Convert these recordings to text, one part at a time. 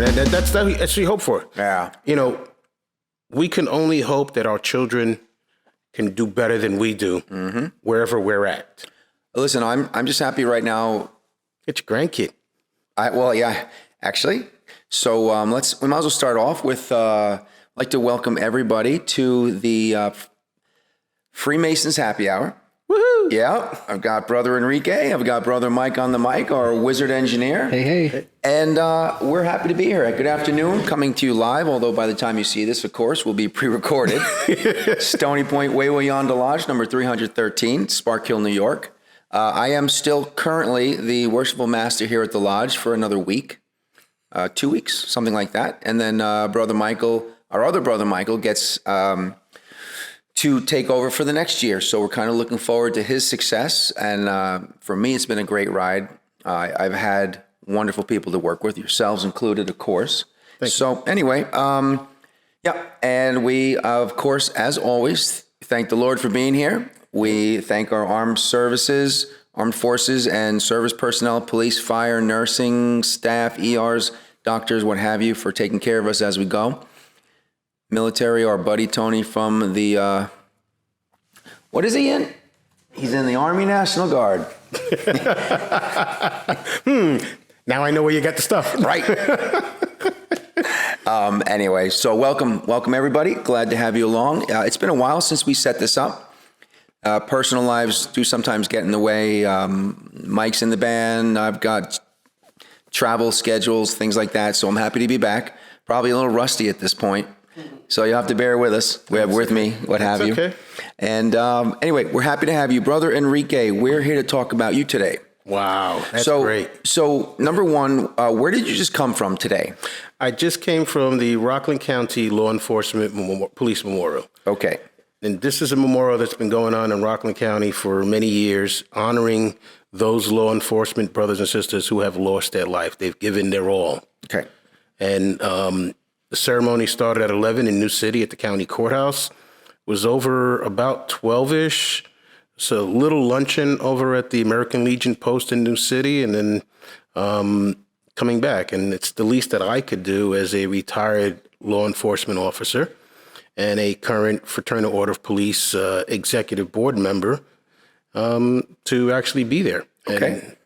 learn. And that's what we hope for. Yeah. We can only hope that our children can do better than we do wherever we're at. Listen, I'm just happy right now. It's your grandkid. Yeah, actually. So we might as well start off with, I'd like to welcome everybody to the FreeMasons Happy Hour. Woohoo! Yeah, I've got Brother Enrique. I've got Brother Mike on the mic, our wizard engineer. Hey. And we're happy to be here. Good afternoon, coming to you live, although by the time you see this, of course, will be pre-recorded. Stony Point Way Yonder Lodge, number 313, Spark Hill, New York. I am still currently the worshipful master here at the lodge for another week, 2 weeks, something like that. And then Brother Michael, our other Brother Michael, gets to take over for the next year. So we're kind of looking forward to his success. And for me, it's been a great ride. I've had wonderful people to work with, yourselves included, of course. So anyway, and we, of course, as always, thank the Lord for being here. We thank our armed services, armed forces, and service personnel, police, fire, nursing, staff, ERs, doctors, what have you, for taking care of us as we go. Military, our buddy Tony from the, what is he in? He's in the Army National Guard. Now I know where you got the stuff. Right. Anyway, so welcome everybody. Glad to have you along. It's been a while since we set this up. Personal lives do sometimes get in the way. Mike's in the band. I've got travel schedules, things like that. So I'm happy to be back. Probably a little rusty at this point. So you'll have to bear with us, with me, what have you. Okay. And anyway, we're happy to have you. Brother Enrique, we're here to talk about you today. Wow, that's great. So number one, where did you just come from today? I just came from the Rockland County Law Enforcement Police Memorial. Okay. And this is a memorial that's been going on in Rockland County for many years, honoring those law enforcement brothers and sisters who have lost their life. They've given their all. Okay. And the ceremony started at 11 in New City at the county courthouse. Was over about 12-ish. So a little luncheon over at the American Legion Post in New City, and then coming back. And it's the least that I could do as a retired law enforcement officer and a current Fraternal Order of Police executive board member to actually be there and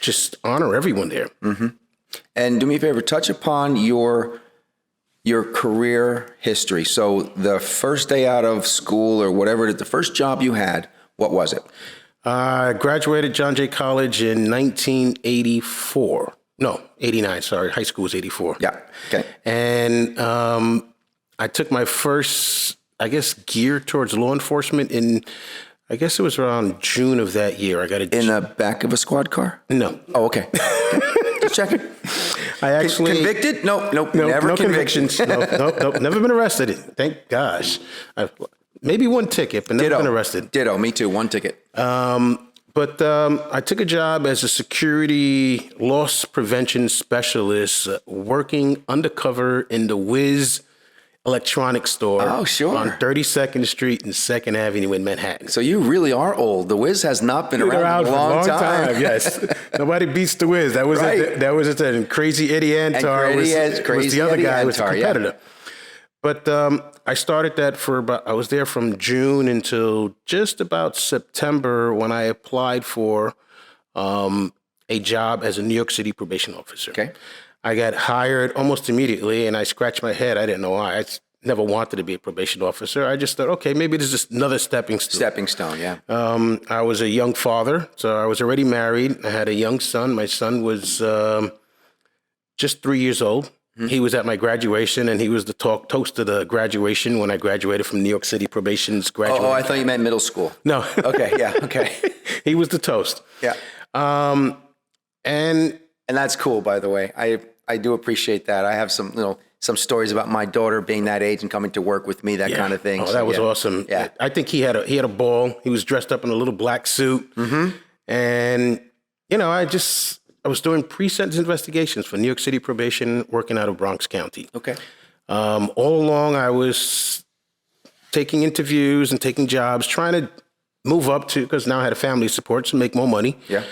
just honor everyone there. Mm-hmm. And do me a favor, touch upon your career history. So the first day out of school or whatever, the first job you had, what was it? I graduated John Jay College in 1984. No, 89, sorry. High school was 84. Yeah, okay. And I took my first, gear towards law enforcement in, it was around June of that year. I got a... In the back of a squad car? No. Oh, okay. Just checking. I actually... Convicted? Nope. No convictions. Nope. Never been arrested. Thank gosh. Maybe one ticket, but never been arrested. Ditto. Me too. One ticket. But I took a job as a security loss prevention specialist working undercover in the Wiz electronics store on 32nd Street and 2nd Avenue in Manhattan. So you really are old. The Wiz has not been around for a long time. Yes. Nobody beats the Wiz. That was it. That was it. And Crazy Eddie Antar was the other guy who was the competitor. Yeah. But I started that I was there from June until just about September when I applied for a job as a New York City probation officer. Okay. I got hired almost immediately, and I scratched my head. I didn't know why. I never wanted to be a probation officer. I just thought, okay, maybe this is just another stepping stone. Stepping stone, yeah. I was a young father, so I was already married. I had a young son. My son was just 3 years old. Mm-hmm. He was at my graduation, and he was the toast of the graduation when I graduated from New York City Probation's graduation. Oh, I thought you meant middle school. No. Okay, yeah, okay. He was the toast. Yeah. And that's cool, by the way. I do appreciate that. I have some stories about my daughter being that age and coming to work with me, that kind of thing. Oh, that was awesome. Yeah. I think he had a ball. He was dressed up in a little black suit. Mm-hmm. And, I was doing pre-sentence investigations for New York City Probation, working out of Bronx County. Okay. All along, I was taking interviews and taking jobs, trying to move up because now I had a family support to make more money. Yeah.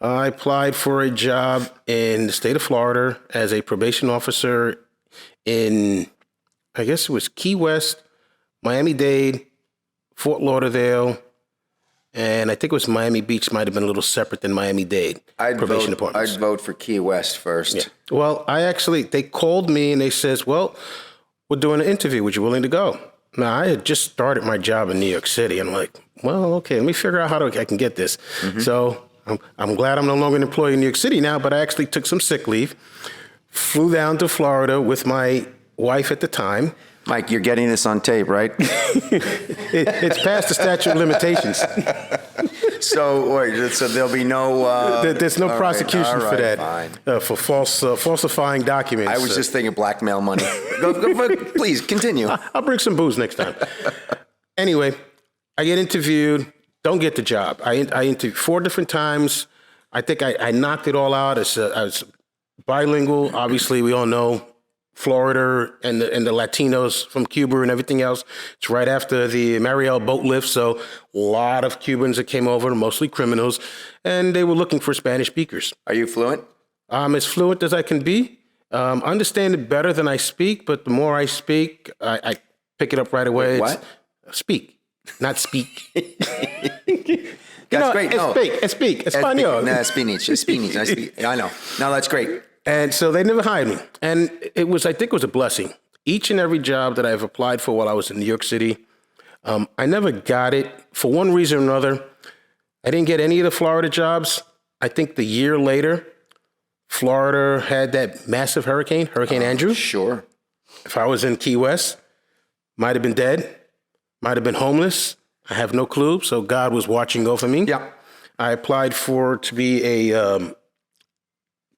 I applied for a job in the state of Florida as a probation officer in, I guess it was Key West, Miami-Dade, Fort Lauderdale, and I think it was Miami Beach. Might have been a little separate than Miami-Dade probation departments. I'd vote for Key West first. Yeah. Well, they called me and they says, well, we're doing an interview. Would you willing to go? Now, I had just started my job in New York City. I'm like, well, okay, let me figure out how I can get this. So I'm glad I'm no longer an employee in New York City now, but I actually took some sick leave, flew down to Florida with my wife at the time. Mike, you're getting this on tape, right? It's past the statute of limitations. So there'll be no... There's no prosecution for that, fine. For falsifying documents. I was just thinking blackmail money. Go, please, continue. I'll bring some booze next time. Anyway, I get interviewed, don't get the job. I interviewed 4 different times. I think I knocked it all out. I was bilingual. Obviously, we all know Florida and the Latinos from Cuba and everything else. It's right after the Mariel boat lift, so a lot of Cubans that came over, mostly criminals, and they were looking for Spanish speakers. Are you fluent? I'm as fluent as I can be. Understand it better than I speak, but the more I speak, I pick it up right away. What? Speak, not speak. That's great. Speak. Espanol. No, Spanish. I know. No, that's great. And so they never hired me. And I think it was a blessing. Each and every job that I've applied for while I was in New York City, I never got it. For one reason or another, I didn't get any of the Florida jobs. I think the year later, Florida had that massive Hurricane Andrew. Sure. If I was in Key West, might have been dead, might have been homeless. I have no clue. So God was watching over me. Yeah. I applied to be a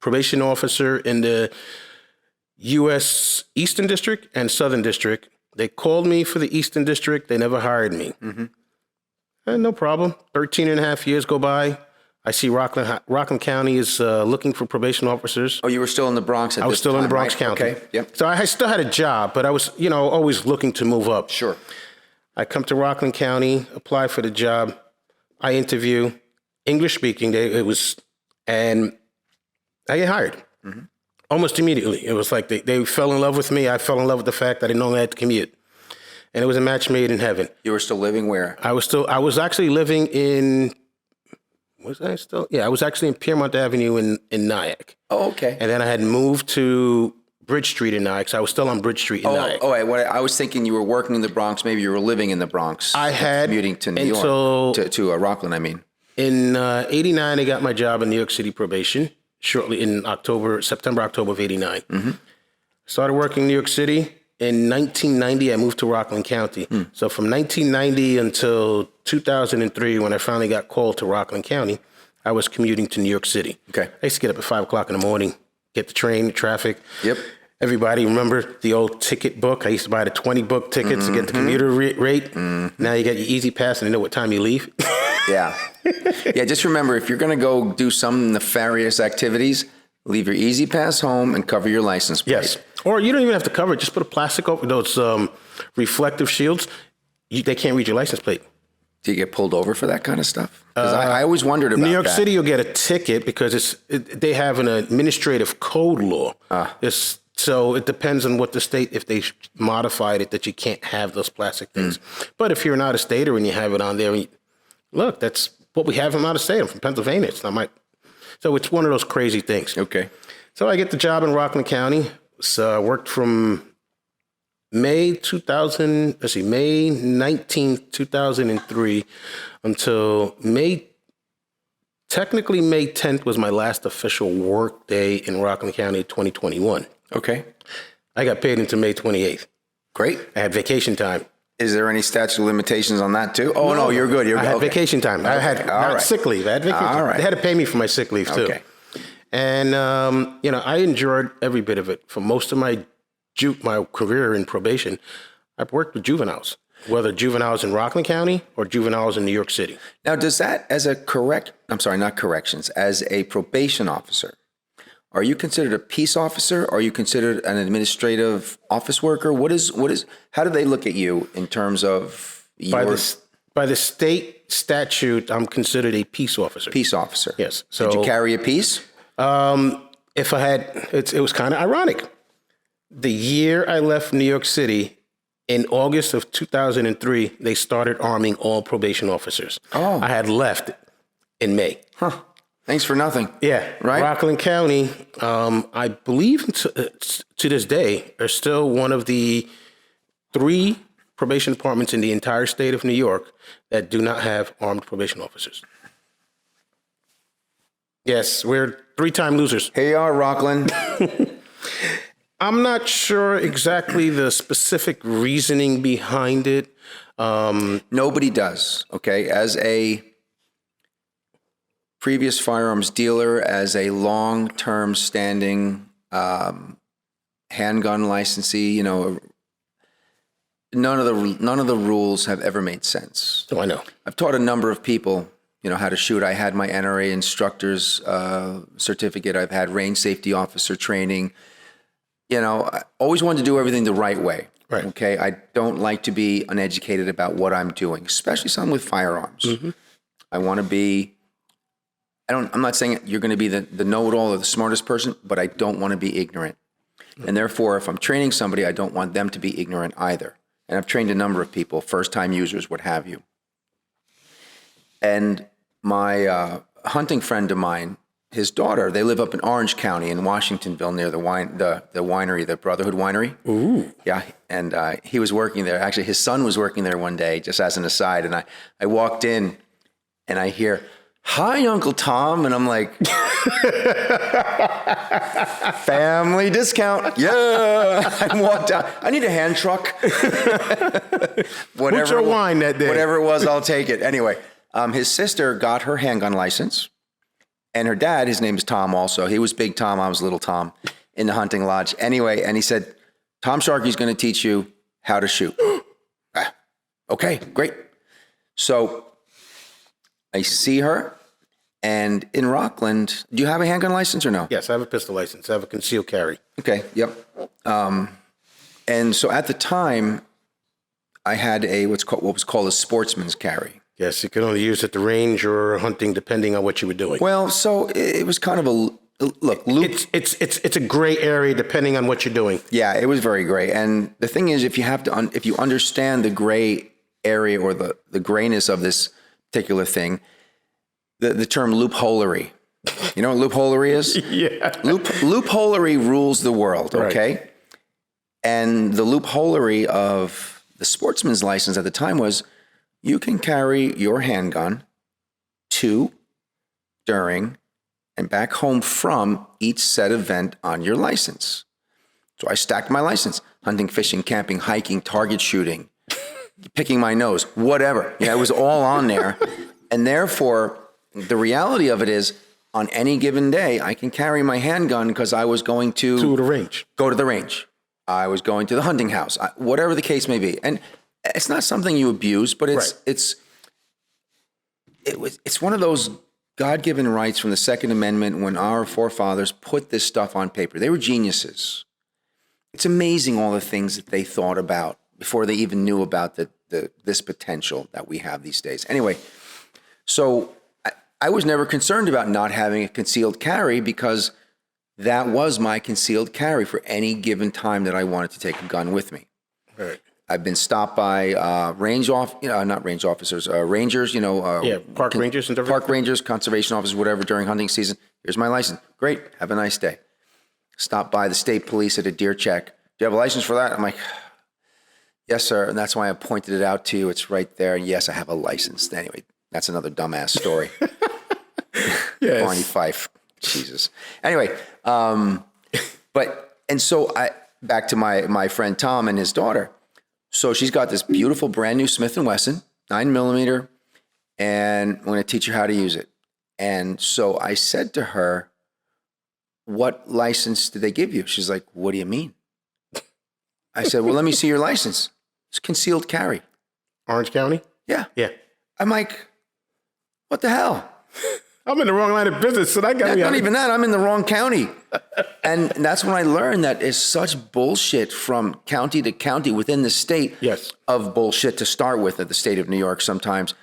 probation officer in the U.S. Eastern District and Southern District. They called me for the Eastern District. They never hired me. And no problem. 13 and a half years go by. I see Rockland County is looking for probation officers. Oh, you were still in the Bronx at this time, I was still in the Bronx County. Okay, yep. So I still had a job, but I was, always looking to move up. Sure. I come to Rockland County, apply for the job. I interview, English speaking. And I get hired almost immediately. It was like they fell in love with me. I fell in love with the fact that I no longer had to commute. And it was a match made in heaven. You were still living where? I was actually living in, I was actually in Piermont Avenue in Nyack. Oh, okay. And then I had moved to Bridge Street in Nyack. So I was still on Bridge Street in Nyack. I was thinking you were working in the Bronx. Maybe you were living in the Bronx. I had. Commuting to New York. To Rockland, I mean. In 89, I got my job in New York City probation. Shortly in September, October of 89. Started working in New York City. In 1990, I moved to Rockland County. So from 1990 until 2003, when I finally got called to Rockland County, I was commuting to New York City. Okay. I used to get up at 5 o'clock in the morning, get the train, the traffic. Yep. Everybody remember the old ticket book? I used to buy the 20-book tickets to get the commuter rate. Now you got your Easy Pass and you know what time you leave. Yeah. Yeah, just remember, if you're going to go do some nefarious activities, leave your Easy Pass home and cover your license plate. Yes. Or you don't even have to cover it. Just put a plastic over those reflective shields. They can't read your license plate. Do you get pulled over for that kind of stuff? Because I always wondered about that. New York City, you'll get a ticket because they have an administrative code law. So it depends on what the state, if they modified it, that you can't have those plastic things. But if you're an out-of-stater and you have it on there, look, that's what we have from out of state. I'm from Pennsylvania. It's not so it's one of those crazy things. Okay. So I get the job in Rockland County. So I worked from May 19th, 2003 until technically May 10th was my last official work day in Rockland County, 2021. Okay. I got paid until May 28th. Great. I had vacation time. Is there any statute of limitations on that too? Oh, no, you're good. I had vacation time. I had sick leave. I had vacation time. Right. They had to pay me for my sick leave too. Okay. And, I enjoyed every bit of it. For most of my career in probation, I've worked with juveniles, whether juveniles in Rockland County or juveniles in New York City. Now, does that as a probation officer, are you considered a peace officer? Are you considered an administrative office worker? How do they look at you in terms of By the state statute, I'm considered a peace officer. Peace officer. Yes. So Did you carry a piece? if I had, it was kind of ironic. The year I left New York City, in August of 2003, they started arming all probation officers. Oh. I had left in May. Huh. Thanks for nothing. Yeah. Right? Rockland County, I believe to this day, are still one of the 3 probation departments in the entire state of New York that do not have armed probation officers. Yes, we're 3-time losers. Here you are, Rockland. I'm not sure exactly the specific reasoning behind it. Nobody does, okay? As a previous firearms dealer, as a long-term standing handgun licensee, none of the rules have ever made sense. Oh, I know. I've taught a number of people, how to shoot. I had my NRA instructor's certificate. I've had range safety officer training. I always wanted to do everything the right way. Right. Okay. I don't like to be uneducated about what I'm doing, especially something with firearms. Mm-hmm. I want to be, I'm not saying you're going to be the know-it-all or the smartest person, but I don't want to be ignorant. Mm-hmm. And therefore, if I'm training somebody, I don't want them to be ignorant either. And I've trained a number of people, first-time users, what have you. And my hunting friend of mine, his daughter, they live up in Orange County in Washingtonville near the winery, the Brotherhood Winery. Ooh. Yeah, and he was working there. Actually, his son was working there one day, just as an aside. And I walked in, and I hear, "Hi, Uncle Tom," and I'm like, "Family discount, yeah." I walked out. I need a hand truck. What's your wine that day? Whatever it was, I'll take it. Anyway, his sister got her handgun license. And her dad, his name is Tom also. He was Big Tom, I was Little Tom in the hunting lodge. Anyway, and he said, "Tom Sharkey's going to teach you how to shoot." Okay, great. So I see her, and in Rockland, do you have a handgun license or no? Yes, I have a pistol license. I have a concealed carry. Okay, yep. And so at the time, I had what was called a sportsman's carry. Yes, you could only use it at the range or hunting, depending on what you were doing. Well, so it was kind of loop. It's a gray area depending on what you're doing. Yeah, it was very gray. And the thing is, if you understand the gray area or the grayness of this particular thing, the term loopholery. You know what loopholery is? Yeah. Loopholery rules the world. Okay. Right. And the loopholery of the sportsman's license at the time was, you can carry your handgun to, during, and back home from each set event on your license. So I stacked my license: hunting, fishing, camping, hiking, target shooting, picking my nose, whatever. It was all on there. And therefore, the reality of it is, on any given day, I can carry my handgun because I was going to the range. Go to the range. I was going to the hunting house, whatever the case may be. And it's not something you abuse, but it's one of those God-given rights from the Second Amendment when our forefathers put this stuff on paper. They were geniuses. It's amazing all the things that they thought about before they even knew about this potential that we have these days. Anyway, so I was never concerned about not having a concealed carry because that was my concealed carry for any given time that I wanted to take a gun with me. Right. I've been stopped by not range officers, rangers, park rangers and park rangers, conservation officers, whatever, during hunting season. Here's my license. Great. Have a nice day. Stopped by the state police at a deer check. Do you have a license for that? I'm like, yes, sir. And that's why I pointed it out to you. It's right there. And yes, I have a license. Anyway, that's another dumbass story. Yes. Barney Fife. Jesus. Anyway, so back to my friend Tom and his daughter. So she's got this beautiful brand new Smith & Wesson 9mm, and I'm going to teach her how to use it. And so I said to her, "What license did they give you?" She's like, "What do you mean?" I said, "Well, let me see your license. It's concealed carry." Orange County? Yeah. Yeah. I'm like, what the hell? I'm in the wrong line of business, so that got me. Not even that. I'm in the wrong county. And that's when I learned that it's such bullshit from county to county within the state of bullshit to start with at the state of New York sometimes.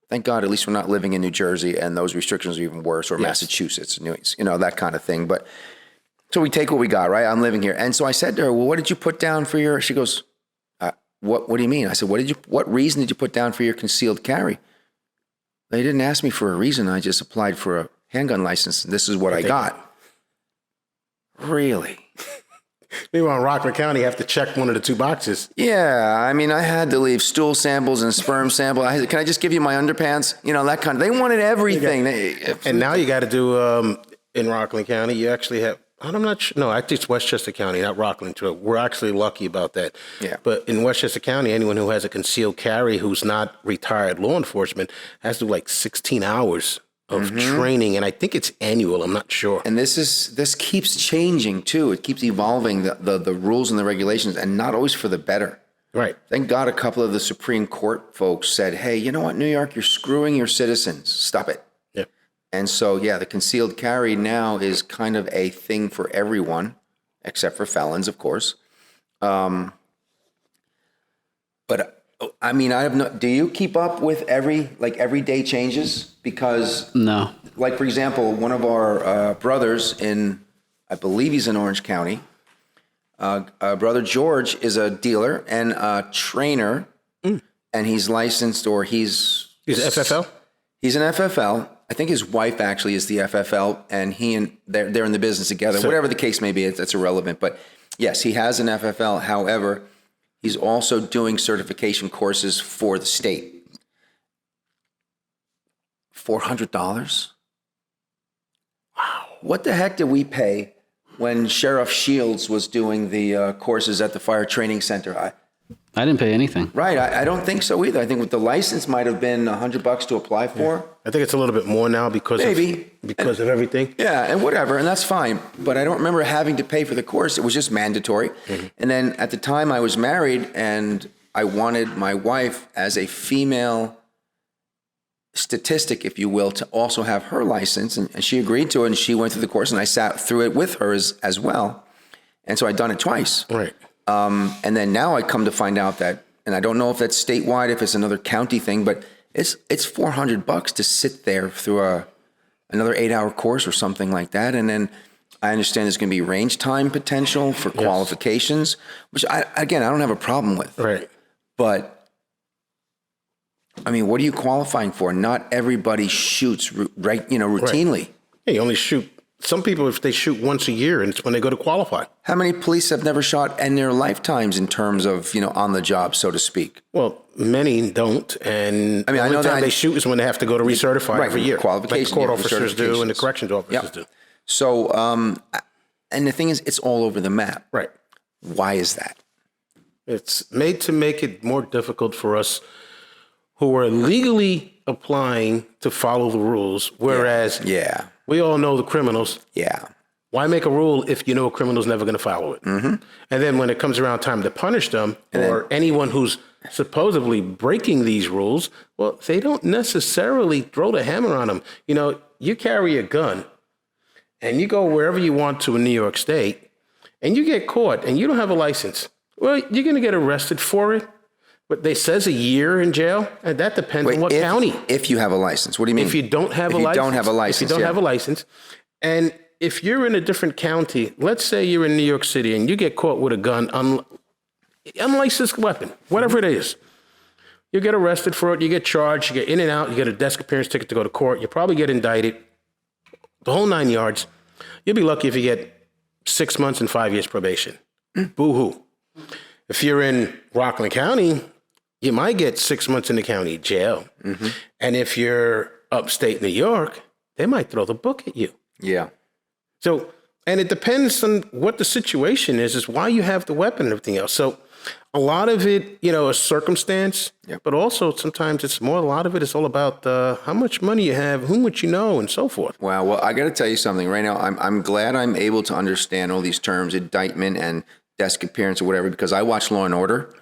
Thank God, at least we're not living in New Jersey and those restrictions are even worse, or Massachusetts, that kind of thing. But so we take what we got, right? I'm living here. And so I said to her, well, what did you put down for your, she goes, what do you mean? I said, what reason did you put down for your concealed carry? They didn't ask me for a reason. I just applied for a handgun license, and this is what I got. Really? Meanwhile, in Rockland County, you have to check one of the two boxes. Yeah, I mean, I had to leave stool samples and sperm sample. Can I just give you my underpants? That kind of. They wanted everything. And now you got to do in Rockland County. You actually have. I'm not sure. No, I think it's Westchester County, not Rockland. We're actually lucky about that. Yeah. But in Westchester County, anyone who has a concealed carry who's not retired law enforcement has to do like 16 hours of training, and I think it's annual. I'm not sure. And this keeps changing too. It keeps evolving the rules and the regulations, and not always for the better. Right. Thank God a couple of the Supreme Court folks said, hey, you know what, New York, you're screwing your citizens. Stop it. Yeah. And so, the concealed carry now is kind of a thing for everyone, except for felons, of course. But I mean, do you keep up with everyday changes? Because no. Like, for example, one of our brothers I believe he's in Orange County. Brother George is a dealer and a trainer, and he's licensed, or he's FFL? He's an FFL. I think his wife actually is the FFL, and they're in the business together. Whatever the case may be, that's irrelevant. But yes, he has an FFL. However, he's also doing certification courses for the state. $400? Wow. What the heck did we pay when Sheriff Shields was doing the courses at the Fire Training Center? I didn't pay anything. Right. I don't think so either. I think with the license might have been $100 to apply for. Yeah. I think it's a little bit more now because of everything. Yeah, and whatever, and that's fine. But I don't remember having to pay for the course. It was just mandatory. Mm-hmm. And then at the time I was married, and I wanted my wife as a female statistic, if you will, to also have her license. And she agreed to it, and she went through the course, and I sat through it with her as well. And so I'd done it twice. Right. And then now I come to find out that, and I don't know if that's statewide, if it's another county thing, but it's $400 to sit there through another 8-hour course or something like that. And then I understand there's going to be range time potential for qualifications, which I don't have a problem with. Right. But I mean, what are you qualifying for? Not everybody shoots routinely. Right. Yeah, you only shoot. Some people, if they shoot once a year, and it's when they go to qualify. How many police have never shot in their lifetimes in terms of, on the job, so to speak? Well, many don't. And I mean, the only time they shoot is when they have to go to recertify every year. Qualifications. Like the court officers do and the corrections officers do. So, and the thing is, it's all over the map. Right. Why is that? It's made to make it more difficult for us who are legally applying to follow the rules, whereas we all know the criminals. Yeah. Why make a rule if you know a criminal's never going to follow it? Mm-hmm. And then when it comes around time to punish them, anyone who's supposedly breaking these rules, well, they don't necessarily throw the hammer on them. You carry a gun and you go wherever you want to in New York State and you get caught and you don't have a license. Well, you're going to get arrested for it. But they says a year in jail, and that depends on what county. If you have a license, what do you mean? If you don't have a license. If you don't have a license. And if you're in a different county, let's say you're in New York City and you get caught with a gun, unlicensed weapon, whatever it is, you get arrested for it, you get charged, you get in and out, you get a desk appearance ticket to go to court, you probably get indicted, the whole 9 yards. You'll be lucky if you get 6 months and 5 years probation. Boo-hoo. If you're in Rockland County, you might get 6 months in the county jail. Mm-hmm. And if you're upstate New York, they might throw the book at you. Yeah. So, and it depends on what the situation is why you have the weapon and everything else. So a lot of it, a circumstance, but also sometimes a lot of it is all about how much money you have, who much you know, and so forth. Wow. Well, I got to tell you something right now. I'm glad I'm able to understand all these terms, indictment and desk appearance or whatever, because I watch Law and Order.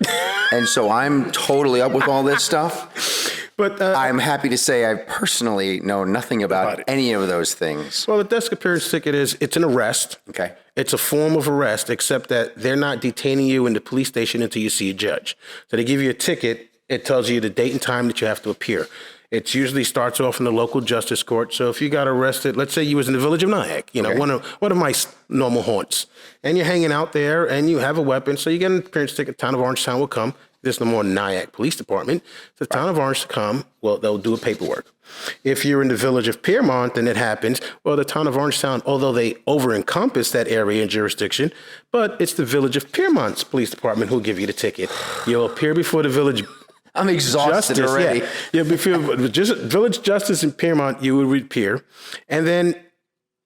And so I'm totally up with all this stuff. But I'm happy to say I personally know nothing about any of those things. well, the desk appearance ticket it's an arrest. Okay. It's a form of arrest, except that they're not detaining you in the police station until you see a judge. So they give you a ticket. It tells you the date and time that you have to appear. It usually starts off in the local justice court. So if you got arrested, let's say you was in the village of Nyack, one of my normal haunts, and you're hanging out there and you have a weapon, so you get an appearance ticket. Town of Orangetown will come. There's no more Nyack Police Department. The town of Orange to come. Well, they'll do a paperwork. If you're in the village of Piermont and it happens, well, the town of Orangetown, although they over-encompass that area and jurisdiction, but it's the village of Piermont's police department who'll give you the ticket. You'll appear before the village. I'm exhausted Justice, already. Yeah, before village justice in Piermont, you would appear, and then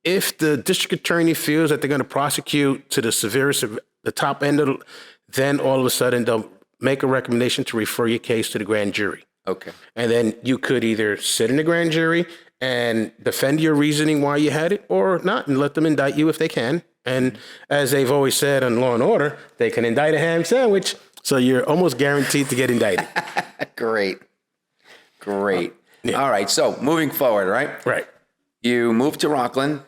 if the district attorney feels that they're going to prosecute to the severest, the top end of, then all of a sudden they'll make a recommendation to refer your case to the grand jury. Okay. And then you could either sit in the grand jury and defend your reasoning why you had it, or not, and let them indict you if they can. And as they've always said on Law and Order, they can indict a ham sandwich. So you're almost guaranteed to get indicted. Great. Yeah. All right. So moving forward, right? Right. You moved to Rockland,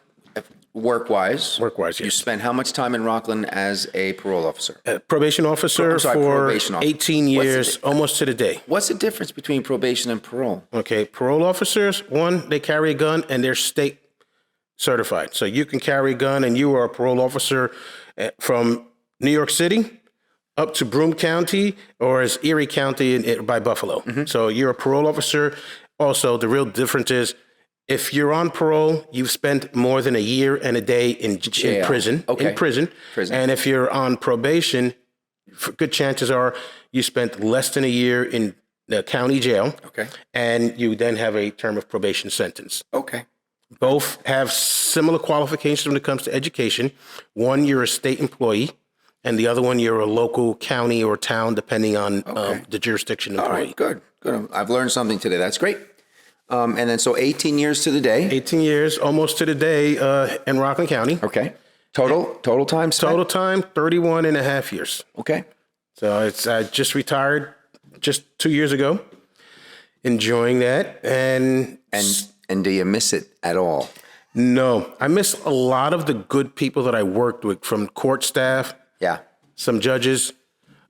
work-wise. Work-wise, yes. You spent how much time in Rockland as a parole officer? Probation officer for probation officer. 18 years, almost to the day. What's the difference between probation and parole? Okay, parole officers, one, they carry a gun and they're state certified. So you can carry a gun and you are a parole officer from New York City up to Broome County, or as Erie County by Buffalo. Mm-hmm. So you're a parole officer. Also, the real difference is if you're on parole, you've spent more than a year and a day in prison. Okay. In prison. And if you're on probation, good chances are you spent less than a year in the county jail. Okay. And you then have a term of probation sentence. Okay. Both have similar qualifications when it comes to education. One, you're a state employee, and the other one, you're a local county or town, depending on the jurisdiction employee. All right, good. I've learned something today. That's great. And then so 18 years to the day. 18 years, almost to the day in Rockland County. Okay. Total time spent? Total time, 31 and a half years. Okay. So I just retired just 2 years ago, enjoying that. And do you miss it at all? No, I miss a lot of the good people that I worked with, from court staff, some judges,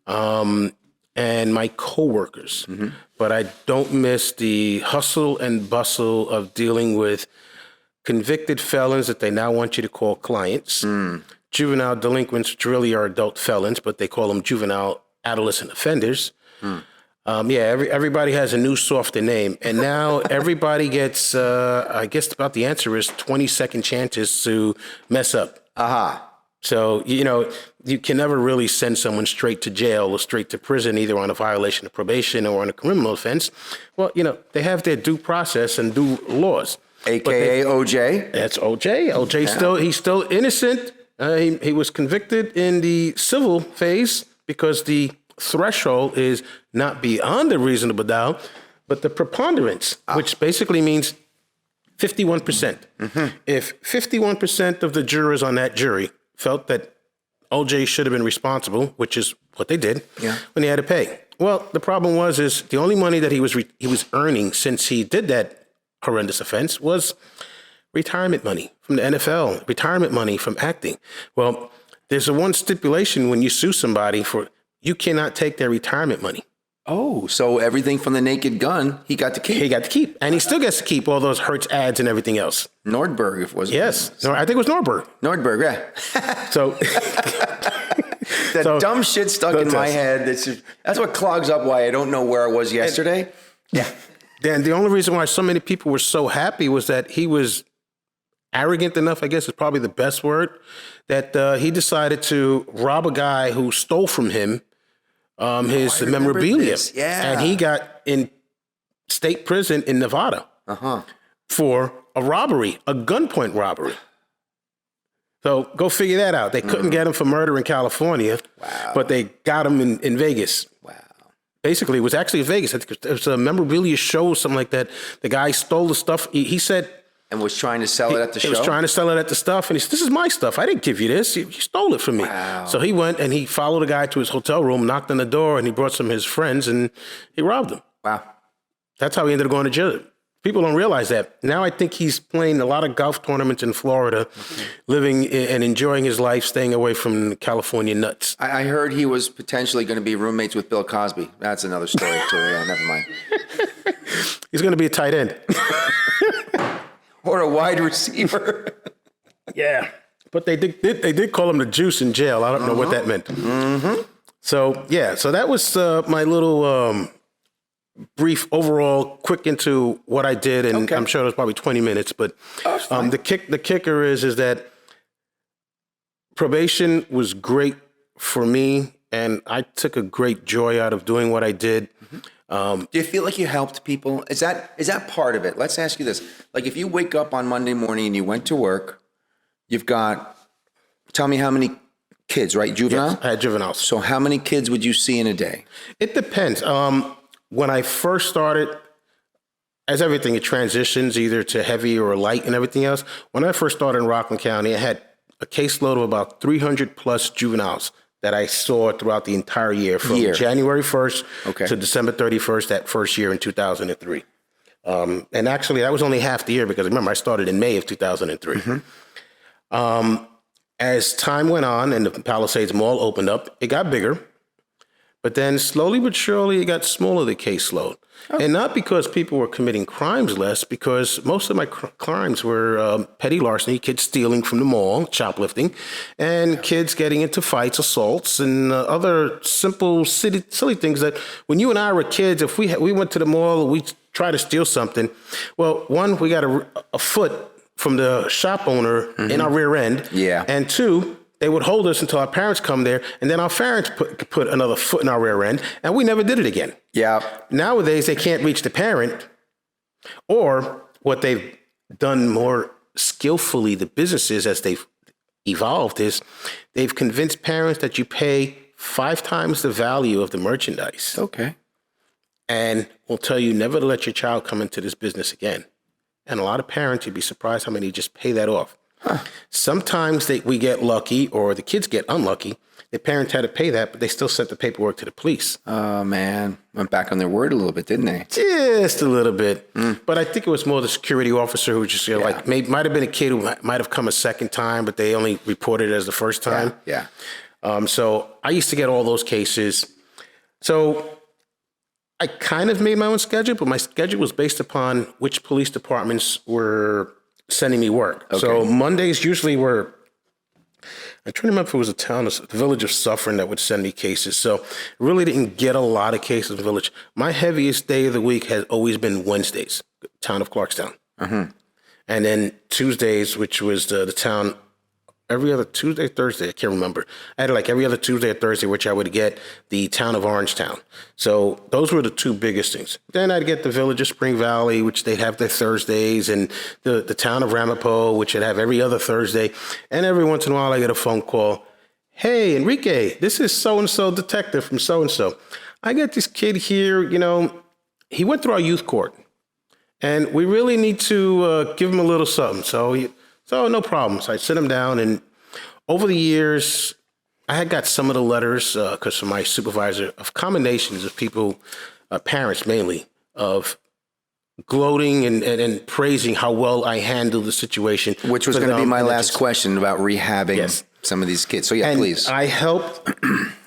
and my coworkers. Mm-hmm. But I don't miss the hustle and bustle of dealing with convicted felons that they now want you to call clients, juvenile delinquents, which really are adult felons, but they call them juvenile adolescent offenders. Everybody has a new softer name, and now everybody gets, I guess about the answer is 20-second chances to mess up. Aha. So, you can never really send someone straight to jail or straight to prison, either on a violation of probation or on a criminal offense. Well, they have their due process and due laws. AKA OJ. That's OJ. OJ he's still innocent. He was convicted in the civil phase because the threshold is not beyond a reasonable doubt, but the preponderance, which basically means 51%. Mm-hmm. If 51% of the jurors on that jury felt that OJ should have been responsible, which is what they did, when he had to pay. Well, the problem is the only money that he was earning since he did that horrendous offense was retirement money from the NFL, retirement money from acting. Well, there's a one stipulation when you sue somebody for, you cannot take their retirement money. Oh, so everything from the Naked Gun, he got to keep. He got to keep. And he still gets to keep all those Hertz ads and everything else. Nordberg, if it wasn't. Yes. No, I think it was Nordberg. Nordberg, yeah. So that dumb shit stuck in my head. That's what clogs up why I don't know where I was yesterday. And the only reason why so many people were so happy was that he was arrogant enough, I guess is probably the best word, that he decided to rob a guy who stole from him his memorabilia. And he got in state prison in Nevada for a robbery, a gunpoint robbery. So go figure that out. They couldn't get him for murder in California, but they got him in Vegas. Wow. Basically, it was actually in Vegas. I think it was a memorabilia show, something like that. The guy stole the stuff. He said... And was trying to sell it at the show? He was trying to sell it at the stuff. And he said, this is my stuff. I didn't give you this. You stole it from me. Wow. So he went and he followed the guy to his hotel room, knocked on the door, and he brought some of his friends, and he robbed him. Wow. That's how he ended up going to jail. People don't realize that. Now I think he's playing a lot of golf tournaments in Florida, living and enjoying his life, staying away from California nuts. I heard he was potentially going to be roommates with Bill Cosby. That's another story too. Yeah, never mind. He's going to be a tight end. Or a wide receiver. Yeah. But they did call him the Juice in jail. I don't know what that meant. So, yeah. So that was my little brief overall quick into what I did. And I'm sure it was probably 20 minutes. But the kicker is that probation was great for me. And I took a great joy out of doing what I did. Do you feel like you helped people? Is that part of it? Let's ask you this. Like if you wake up on Monday morning and you went to work, you've got, tell me how many kids, right? Juvenile? Yes, I had juveniles. So how many kids would you see in a day? It depends. When I first started, as everything, it transitions either to heavy or light and everything else. When I first started in Rockland County, I had a caseload of about 300 plus juveniles that I saw throughout the entire year from January 1st to December 31st, that first year in 2003. And actually, that was only half the year because remember, I started in May of 2003. As time went on and the Palisades Mall opened up, it got bigger. But then slowly but surely, it got smaller, the caseload. And not because people were committing crimes less, because most of my crimes were petty larceny, kids stealing from the mall, shoplifting, and kids getting into fights, assaults, and other simple, silly things that when you and I were kids, if we went to the mall, we tried to steal something. Well, one, we got a foot from the shop owner in our rear end. Yeah. And two, they would hold us until our parents come there, and then our parents put another foot in our rear end, and we never did it again. Yeah. Nowadays, they can't reach the parent, or what they've done more skillfully, the businesses as they've evolved, is they've convinced parents that you pay 5 times the value of the merchandise. Okay. And will tell you never to let your child come into this business again. And a lot of parents, you'd be surprised how many just pay that off. Sometimes we get lucky, or the kids get unlucky. The parents had to pay that, but they still sent the paperwork to the police. Oh, man. Went back on their word a little bit, didn't they? Just a little bit. But I think it was more the security officer who just might have been a kid who might have come a second time, but they only reported it as the first time. Yeah. So I used to get all those cases. So I kind of made my own schedule, but my schedule was based upon which police departments were sending me work. Okay. So Mondays usually were, I'm trying to remember if it was the village of Suffern that would send me cases. So I really didn't get a lot of cases in the village. My heaviest day of the week has always been Wednesdays, town of Clarkstown. And then Tuesdays, which was the town, every other Tuesday, Thursday, I can't remember. I had like every other Tuesday or Thursday, which I would get the town of Orangetown. So those were the 2 biggest things. Then I'd get the village of Spring Valley, which they'd have their Thursdays, and the town of Ramapo, which would have every other Thursday. And every once in a while I get a phone call. Hey, Enrique, this is so-and-so detective from so-and-so. I got this kid here, he went through our youth court, and we really need to give him a little something. So no problem. So I sit him down, and over the years, I had got some of the letters, because from my supervisor, of commendations of people, parents mainly, of gloating and praising how well I handled the situation. Which was going to be my last question about rehabbing some of these kids. So yeah, please. I helped,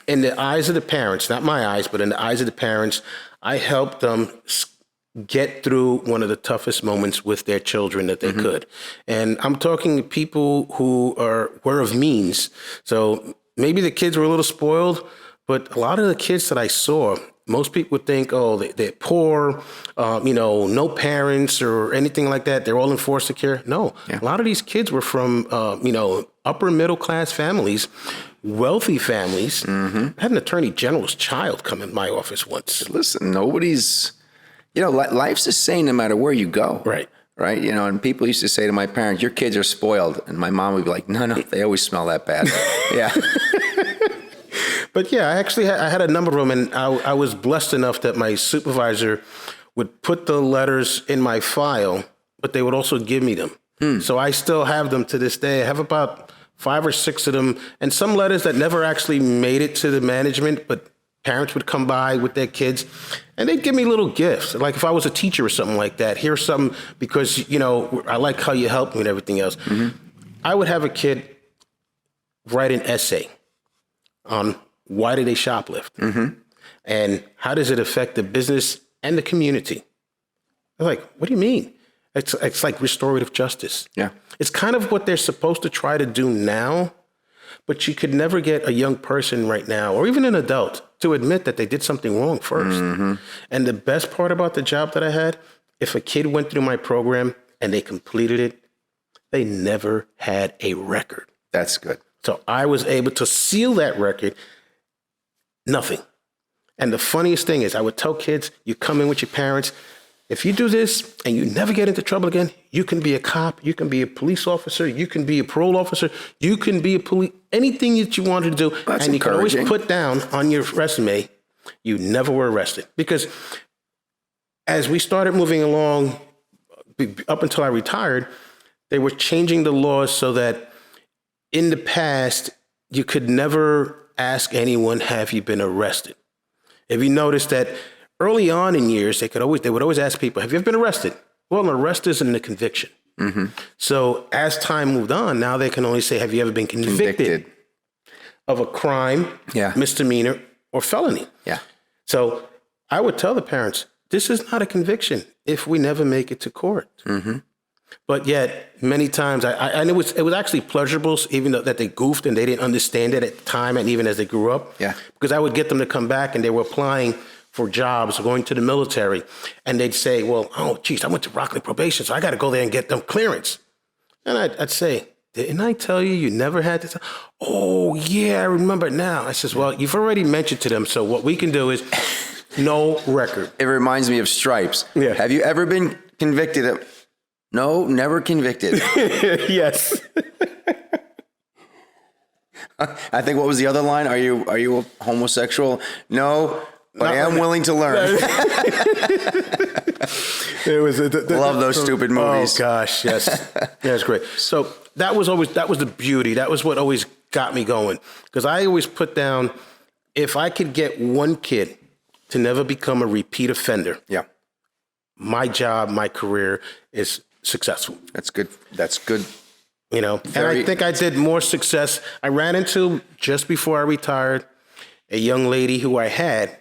in the eyes of the parents, not my eyes, but in the eyes of the parents, I helped them get through one of the toughest moments with their children that they could. And I'm talking people who were of means. So maybe the kids were a little spoiled, but a lot of the kids that I saw, most people would think, oh, they're poor, no parents or anything like that. They're all in foster care. No, a lot of these kids were from, upper middle class families, wealthy families. I had an attorney general's child come in my office once. Listen, nobody's... life's the same no matter where you go. Right. Right. And people used to say to my parents, your kids are spoiled. And my mom would be like, no, they always smell that bad. Yeah. But yeah, I had a number of them, and I was blessed enough that my supervisor would put the letters in my file, but they would also give me them. So I still have them to this day. I have about 5 or 6 of them, and some letters that never actually made it to the management, but parents would come by with their kids and they'd give me little gifts. Like if I was a teacher or something like that, here's something because, you know, I like how you helped me and everything else. I would have a kid write an essay on why do they shoplift and how does it affect the business and the community. They're like, what do you mean? It's like restorative justice. Yeah. It's kind of what they're supposed to try to do now, but you could never get a young person right now, or even an adult, to admit that they did something wrong first. And the best part about the job that I had, if a kid went through my program and they completed it, they never had a record. That's good. So I was able to seal that record, nothing. And the funniest thing is I would tell kids, you come in with your parents, if you do this and you never get into trouble again, you can be a cop, you can be a police officer, you can be a parole officer, you can be a police, anything that you wanted to do. That's and you can always encouraging. put down on your resume, you never were arrested. Because as we started moving along, up until I retired, they were changing the laws so that in the past, you could never ask anyone, have you been arrested? If you notice that early on in years, they would always ask people, have you ever been arrested? Well, an arrest isn't a conviction. So as time moved on, now they can only say, have you ever been convicted of a crime, misdemeanor, or felony? Yeah. So I would tell the parents, this is not a conviction if we never make it to court. But yet, many times, I knew it was actually pleasurable, even though that they goofed and they didn't understand it at the time and even as they grew up. Yeah. Because I would get them to come back and they were applying for jobs, going to the military, and they'd say, well, oh, geez, I went to Rockland probation, so I got to go there and get them clearance. And I'd say, didn't I tell you you never had this? Oh, yeah, I remember it now. I says, well, you've already mentioned to them, so what we can do is no record. It reminds me of Stripes. Yeah. Have you ever been convicted of? No, never convicted. Yes. I think what was the other line? Are you a homosexual? No, but I am willing to learn. It was love those stupid movies. Oh gosh, yes, yeah, it's great. So that was the beauty. That was what always got me going, because I always put down, if I could get one kid to never become a repeat offender, my job, my career is successful. That's good. That's good. You know, and I think I did more success. I ran into, just before I retired, a young lady who I had,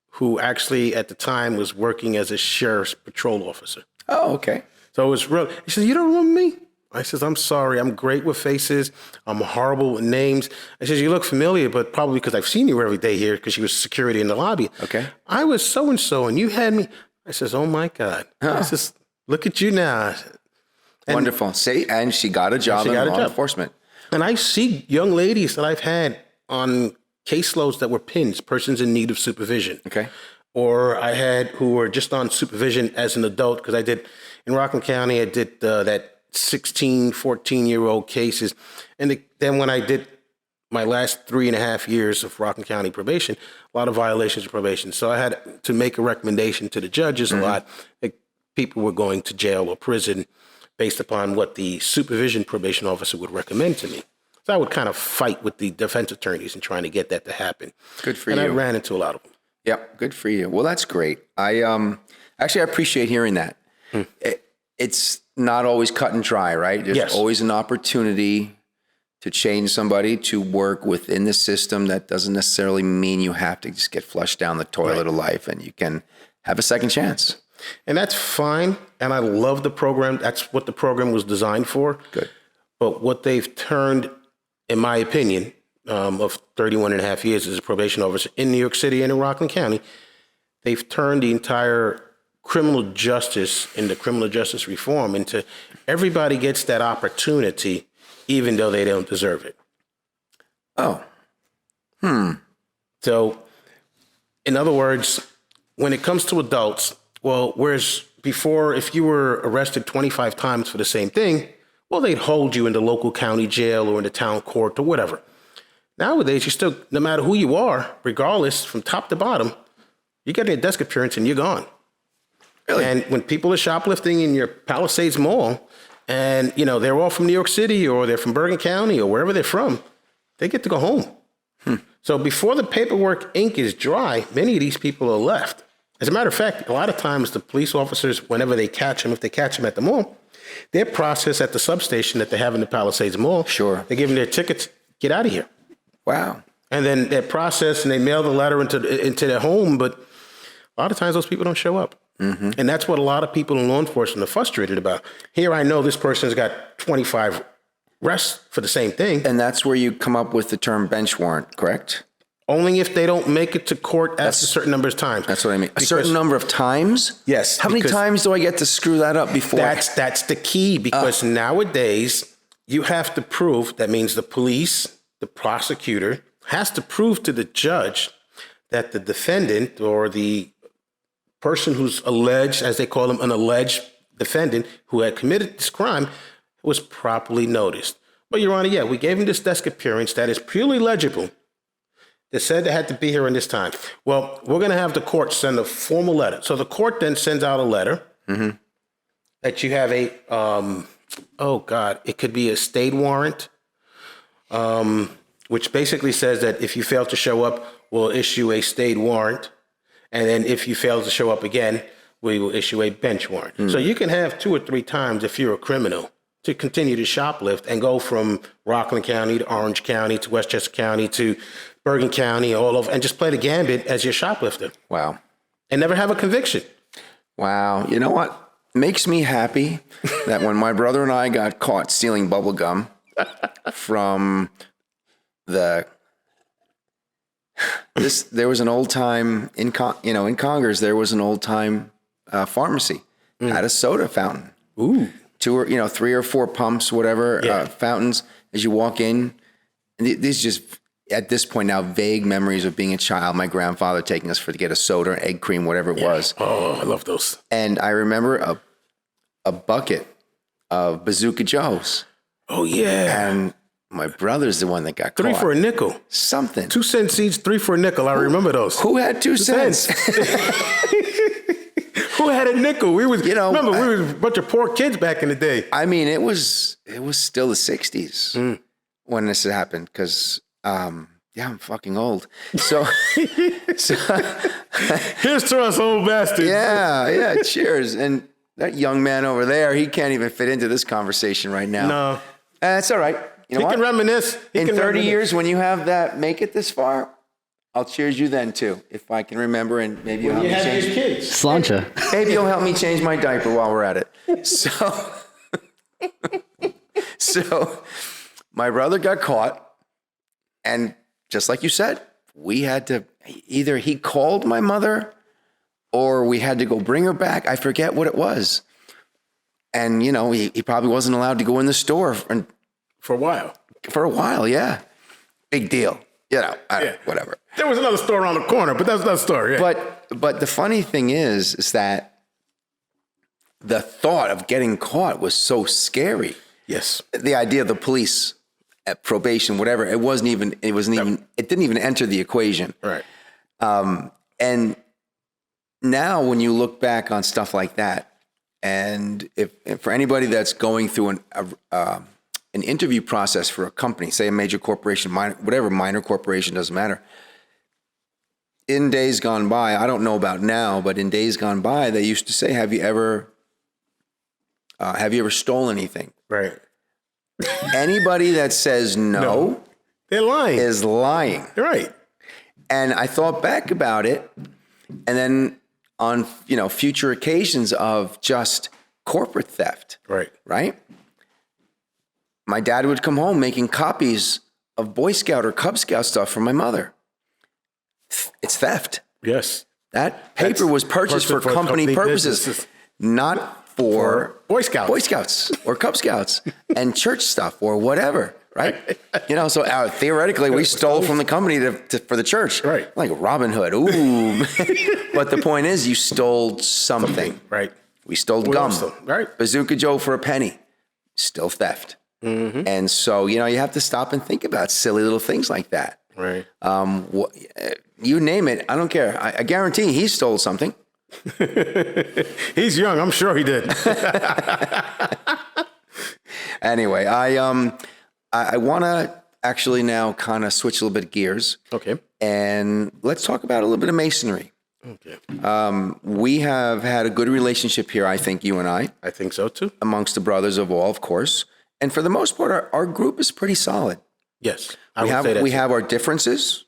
who actually at the time was working as a sheriff's patrol officer. Oh, okay. So it was real. She says, you don't remember me? I says, I'm sorry. I'm great with faces. I'm horrible with names. I says, you look familiar, but probably because I've seen you every day here, because she was security in the lobby. Okay. I was so-and-so, and you had me. I says, oh my God. I says, look at you now. And wonderful. And she got a job in law enforcement. And I see young ladies that I've had on caseloads that were PINs, persons in need of supervision. Okay. Or I had who were just on supervision as an adult, because I did, in Rockland County, I did that 16, 14-year-old cases. And then when I did my last 3.5 years of Rockland County probation, a lot of violations of probation. So I had to make a recommendation to the judges a lot. Like people were going to jail or prison based upon what the supervision probation officer would recommend to me. So I would kind of fight with the defense attorneys and trying to get that to happen. Good for you. And I ran into a lot of them. Yep, good for you. Well, that's great. I appreciate hearing that. It's not always cut and dry, right? There's always an opportunity to change somebody, to work within the system. That doesn't necessarily mean you have to just get flushed down the toilet of life, and you can have a second chance. And that's fine. And I love the program. That's what the program was designed for. Good. But what they've turned, in my opinion, of 31 and a half years as a probation officer in New York City and in Rockland County, they've turned the entire criminal justice into criminal justice reform into everybody gets that opportunity, even though they don't deserve it. Oh. So, in other words, when it comes to adults, well, whereas before, if you were arrested 25 times for the same thing, well, they'd hold you in the local county jail or in the town court or whatever. Nowadays, you still, no matter who you are, regardless, from top to bottom, you get a desk appearance and you're gone. Really? And when people are shoplifting in your Palisades Mall, and they're all from New York City or they're from Bergen County or wherever they're from, they get to go home. So before the paperwork ink is dry, many of these people are left. As a matter of fact, a lot of times the police officers, whenever they catch them, if they catch them at the mall, they're processed at the substation that they have in the Palisades Mall. Sure. They give them their tickets, get out of here. Wow. And then they're processed and they mail the letter into their home, but a lot of times those people don't show up. Mm-hmm. And that's what a lot of people in law enforcement are frustrated about. Here I know this person's got 25 arrests for the same thing. And that's where you come up with the term bench warrant, correct? Only if they don't make it to court after a certain number of times. That's what I mean. A certain number of times? Yes. How many times do I get to screw that up before? That's the key, because nowadays you have to prove, that means the police, the prosecutor has to prove to the judge that the defendant or the person who's alleged, as they call them, an alleged defendant who had committed this crime was properly noticed. But Your Honor, we gave him this desk appearance that is purely legible. They said they had to be here in this time. Well, we're going to have the court send a formal letter. So the court then sends out a letter that you have a, it could be a stay warrant, which basically says that if you fail to show up, we'll issue a stay warrant. And then if you fail to show up again, we will issue a bench warrant. So you can have 2 or 3 times, if you're a criminal, to continue to shoplift and go from Rockland County to Orange County to Westchester County to Bergen County, all over, and just play the gambit as your shoplifter. Wow. And never have a conviction. Wow. You know what? Makes me happy that when my brother and I got caught stealing bubble gum from there was an old time in Congress, there was an old time pharmacy had a soda fountain. Ooh. 3 or 4 pumps, whatever, fountains as you walk in. And these just, at this point now, vague memories of being a child, my grandfather taking us to get a soda, egg cream, whatever it was. Oh, I love those. And I remember a bucket of Bazooka Joes. Oh, yeah. And my brother's the one that got 3 caught. for a nickel. Something. 2 cents each, 3 for a nickel. I remember those. Who had 2 cents? Who had a nickel? We was, remember, we I- was a bunch of poor kids back in the day. I mean, it was still the 60s when this happened because, I'm fucking old. So Here's to us old bastards. yeah, cheers. And that young man over there, he can't even fit into this conversation right now. No. That's all right. You know He what? can reminisce. In 30 years, when you have that, make it this far, I'll cheers you then too, if I can remember, and maybe you'll help You me have change. your kids. Slancha. Maybe you'll help me change my diaper while we're at it. So my brother got caught, and just like you said, we had to, either he called my mother or we had to go bring her back. I forget what it was. And, he probably wasn't allowed to go in the store For a while. for a while, yeah. Big deal. Whatever. There was another store around the corner, but that's another story. Yeah. But the funny thing is that the thought of getting caught was so scary. Yes. The idea of the police at probation, whatever, it didn't even enter the equation. Right. And now when you look back on stuff like that, and if for anybody that's going through an interview process for a company, say a major corporation, minor corporation, doesn't matter. In days gone by, I don't know about now, but in days gone by, they used to say, have you ever stolen anything? Right. Anybody that says no. They're lying. Is lying. Right. And I thought back about it, and then on future occasions of just corporate theft. Right. Right? My dad would come home making copies of Boy Scout or Cub Scout stuff for my mother. It's theft. Yes. That paper was purchased for company purposes, businesses. not for Boy Scouts or Cub Scouts and church stuff or whatever, right? So theoretically, we stole from the company for the church, right? Like Robin Hood. Ooh, but the point is, you stole something, right? We stole gum, right? Bazooka Joe for a penny, still theft. Mm-hmm. And so you have to stop and think about silly little things like that. Right. You name it, I don't care. I guarantee he stole something. He's young. I'm sure he did. Anyway, I want to actually now kind of switch a little bit of gears. Okay. And let's talk about a little bit of masonry. Okay. We have had a good relationship here, I think, you and I, I think so too. amongst the brothers of all, of course. And for the most part, our group is pretty solid. Yes. I would say that We too. have our differences.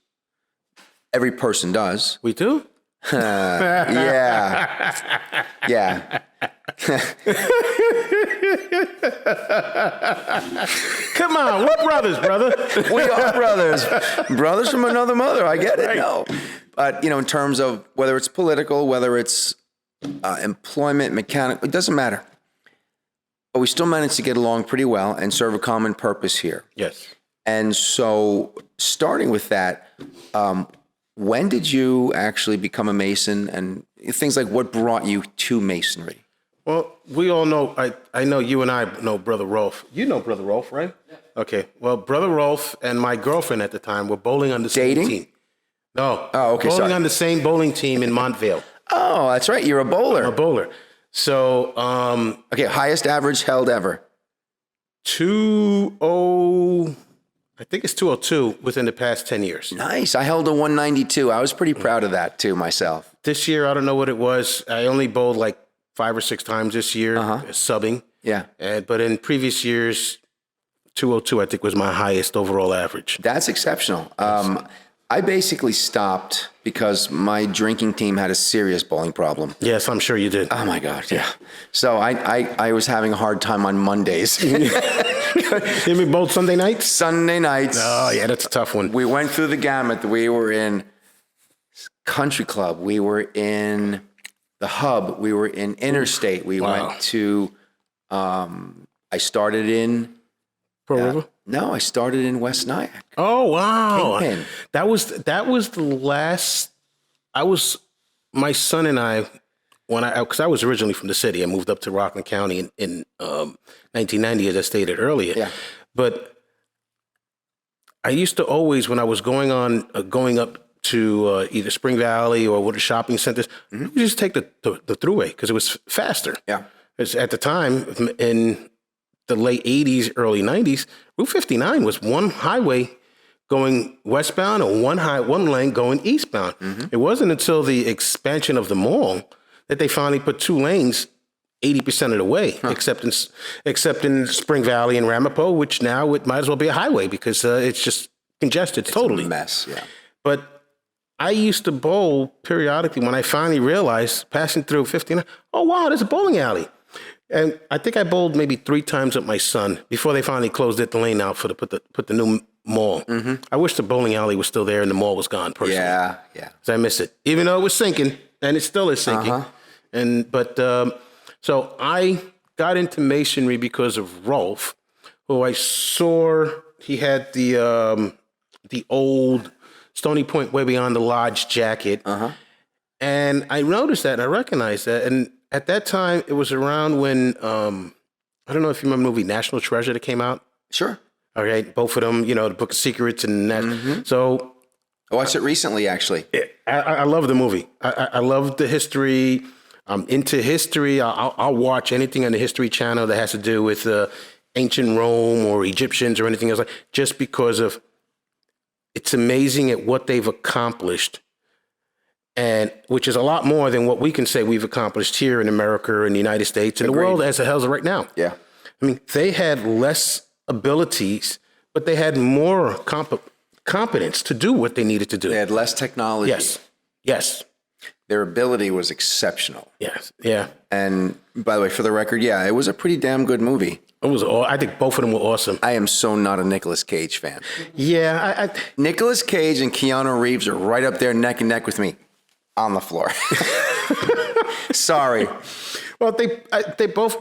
Every person does. We do? Yeah. Yeah. Come on, we're brothers, brother. We are brothers. Brothers from another mother. I get it. No. But, in terms of whether it's political, whether it's employment, mechanical, it doesn't matter. But we still managed to get along pretty well and serve a common purpose here. Yes. And so starting with that, when did you actually become a Mason, and things like what brought you to Masonry? Well, we all know, I know you and I know Brother Rolf. You know Brother Rolf, right? Yeah. Okay. Well, Brother Rolf and my girlfriend at the time were bowling on the same team. No. Oh, okay, Bowling sorry. on the same bowling team in Montvale. Oh, that's right. You're a bowler. A bowler. So, Okay, highest average held ever. 2-0, I think it's 202 within the past 10 years. Nice. I held a 192. I was pretty proud of that too myself. This year, I don't know what it was. I only bowled like 5 or 6 times this year, subbing. Yeah. But in previous years, 202, I think, was my highest overall average. That's exceptional. I basically stopped because my drinking team had a serious bowling problem. Yes, I'm sure you did. Oh my God, yeah. So I was having a hard time on Mondays. You mean both Sunday nights? Sunday nights. Oh, yeah, that's a tough one. We went through the gamut. We were in Country Club. We were in the Hub. We were in Interstate. We went to, I started in... Pearl River? No, I started in West Nyack. Oh, wow. Kingpin. That was the last, my son and I, because I was originally from the city. I moved up to Rockland County in 1990, as I stated earlier. Yeah. But I used to always, when I was going up to either Spring Valley or one of the shopping centers, we just take the thruway because it was faster. Yeah. Because at the time, in the late 80s, early 90s, Route 59 was one highway going westbound and one lane going eastbound. It wasn't until the expansion of the mall that they finally put 2 lanes 80% of the way, except in Spring Valley and Ramapo, which now it might as well be a highway because it's just congested totally. It's a mess, yeah. But I used to bowl periodically when I finally realized, passing through 59, oh, wow, there's a bowling alley. And I think I bowled maybe 3 times with my son before they finally closed the lane out for put the new mall. I wish the bowling alley was still there and the mall was gone personally. Yeah. 'Cause I miss it, even though it was sinking, and it still is sinking. So I got into masonry because of Rolf, who I saw. He had the old Stony Point Way Beyond the Lodge jacket, and I noticed that and I recognized that. And at that time, it was around when I don't know if you remember the movie National Treasure that came out. Sure. All right, both of them, the Book of Secrets and that. So I watched it recently, actually. I love the movie. I love the history. I'm into history. I'll watch anything on the History Channel that has to do with ancient Rome or Egyptians or anything else, just because of it's amazing at what they've accomplished, and which is a lot more than what we can say we've accomplished here in America and the United States and the world as a hell right now. Yeah. I mean, they had less abilities, but they had more competence to do what they needed to do. They had less technology. Yes. Their ability was exceptional. Yes. Yeah. And by the way, for the record, yeah, it was a pretty damn good movie. It was. I think both of them were awesome. I am so not a Nicolas Cage fan. Yeah. Nicolas Cage and Keanu Reeves are right up there neck and neck with me on the floor. Sorry. Well, they both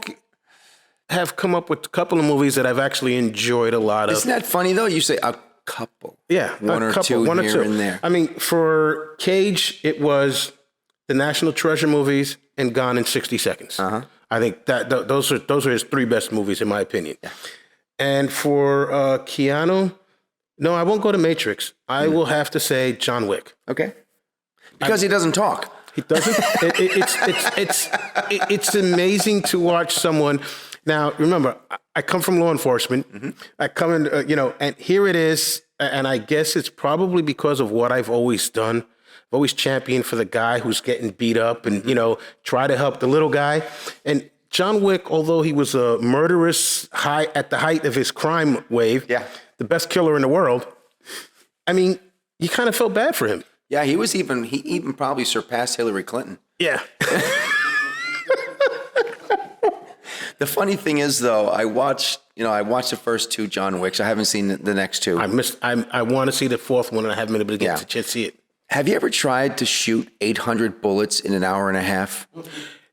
have come up with a couple of movies that I've actually enjoyed a lot of. Isn't that funny, though? You say a couple. Yeah. One or two here and there. I mean, for Cage, it was the National Treasure movies and Gone in 60 Seconds. I think that those are his 3 best movies, in my opinion. Yeah. And for Keanu, no, I won't go to Matrix. I will have to say John Wick. Okay. Because he doesn't talk. He doesn't. It's amazing to watch someone. Now, remember, I come from law enforcement. Mm-hmm. I come in, and here it is. And I guess it's probably because of what I've always done. I've always championed for the guy who's getting beat up and, try to help the little guy. And John Wick, although he was a murderous at the height of his crime wave, the best killer in the world, I mean, you kind of felt bad for him. Yeah, he even probably surpassed Hillary Clinton. Yeah. The funny thing is, though, I watched the first 2 John Wicks. I haven't seen the next 2. I want to see the fourth one, and I haven't been able to get to chance to see it. Have you ever tried to shoot 800 bullets in an hour and a half?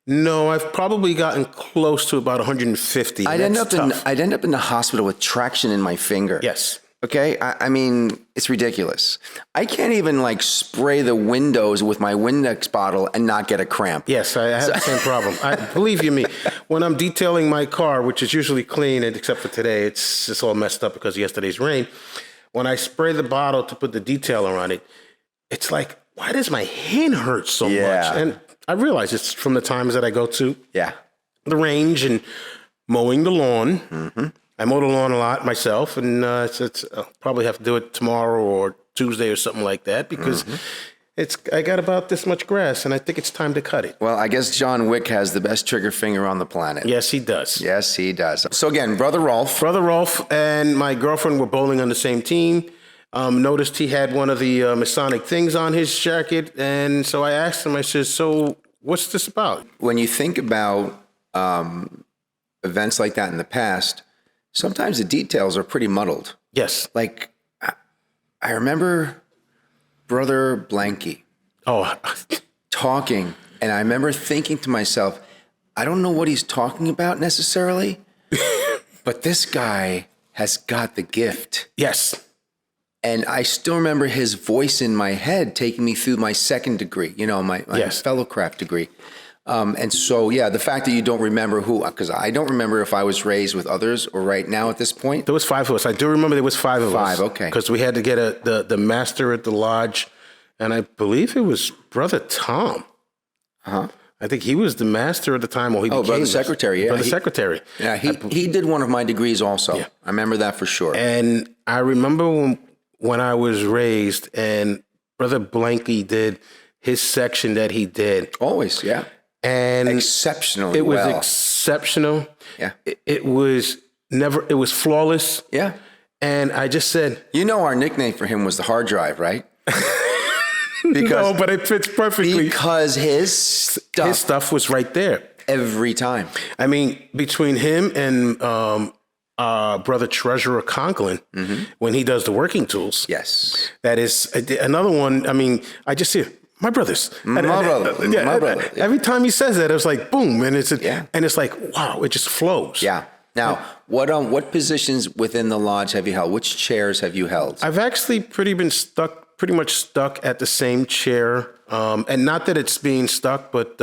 No, I've probably gotten close to about 150. I'd end up in the hospital with traction in my finger. Yes. Okay, I mean, it's ridiculous. I can't even spray the windows with my Windex bottle and not get a cramp. Yes, I have the same problem. Believe you me, when I'm detailing my car, which is usually clean, except for today, it's just all messed up because of yesterday's rain. When I spray the bottle to put the detailer on it, it's like, why does my hand hurt so much? And I realize it's from the times that I go to the range and mowing the lawn. Mm-hmm. I mow the lawn a lot myself, and I'll probably have to do it tomorrow or Tuesday or something like that because I got about this much grass, and I think it's time to cut it. Well, I guess John Wick has the best trigger finger on the planet. Yes, he does. Yes, he does. So again, Brother Rolf. Brother Rolf and my girlfriend were bowling on the same team. Noticed he had one of the Masonic things on his jacket, and so I asked him, I said, so what's this about? When you think about events like that in the past, sometimes the details are pretty muddled. Yes. Like, I remember Brother Blanky talking, and I remember thinking to myself, I don't know what he's talking about necessarily, but this guy has got the gift. Yes. And I still remember his voice in my head taking me through my second degree, my fellowcraft degree. And so, the fact that you don't remember because I don't remember if I was raised with others or right now at this point. There was 5 of us. I do remember there was 5 of us. 5, okay. Because we had to get the master at the lodge, and I believe it was Brother Tom. Uh-huh. I think he was the master at the time. Brother Secretary, yeah. Brother Secretary. Yeah, he did one of my degrees also. Yeah. I remember that for sure. And I remember when I was raised, and Brother Blanky did his section that he did. Always, yeah. And exceptionally it was well. exceptional. Yeah. It was flawless. Yeah. And I just said, our nickname for him was the hard drive, right? No, but it fits perfectly. Because his stuff was right there. Every time. I mean, between him and Brother Treasurer Conklin, when he does the working tools. Yes. That is another one. I mean, I just see my brothers. My brother. Every time he says that, it's like, boom. And it's like, wow, it just flows. Yeah. Now, what positions within the lodge have you held? Which chairs have you held? I've actually pretty much stuck at the same chair. And not that it's being stuck, but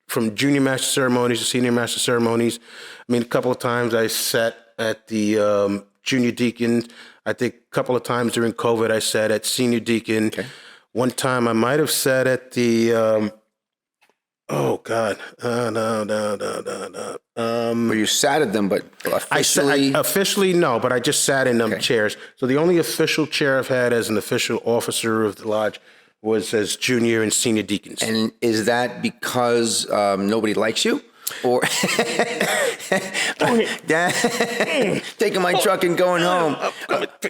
from junior master ceremonies to senior master ceremonies. I mean, a couple of times I sat at the junior deacon. I think a couple of times during COVID, I sat at senior deacon. Okay. One time I might have sat at the, no. Well, you sat at them, but officially? Officially, no, but I just sat in them chairs. So the only official chair I've had as an official officer of the lodge was as junior and senior deacons. And is that because nobody likes you? Or taking my truck and going home,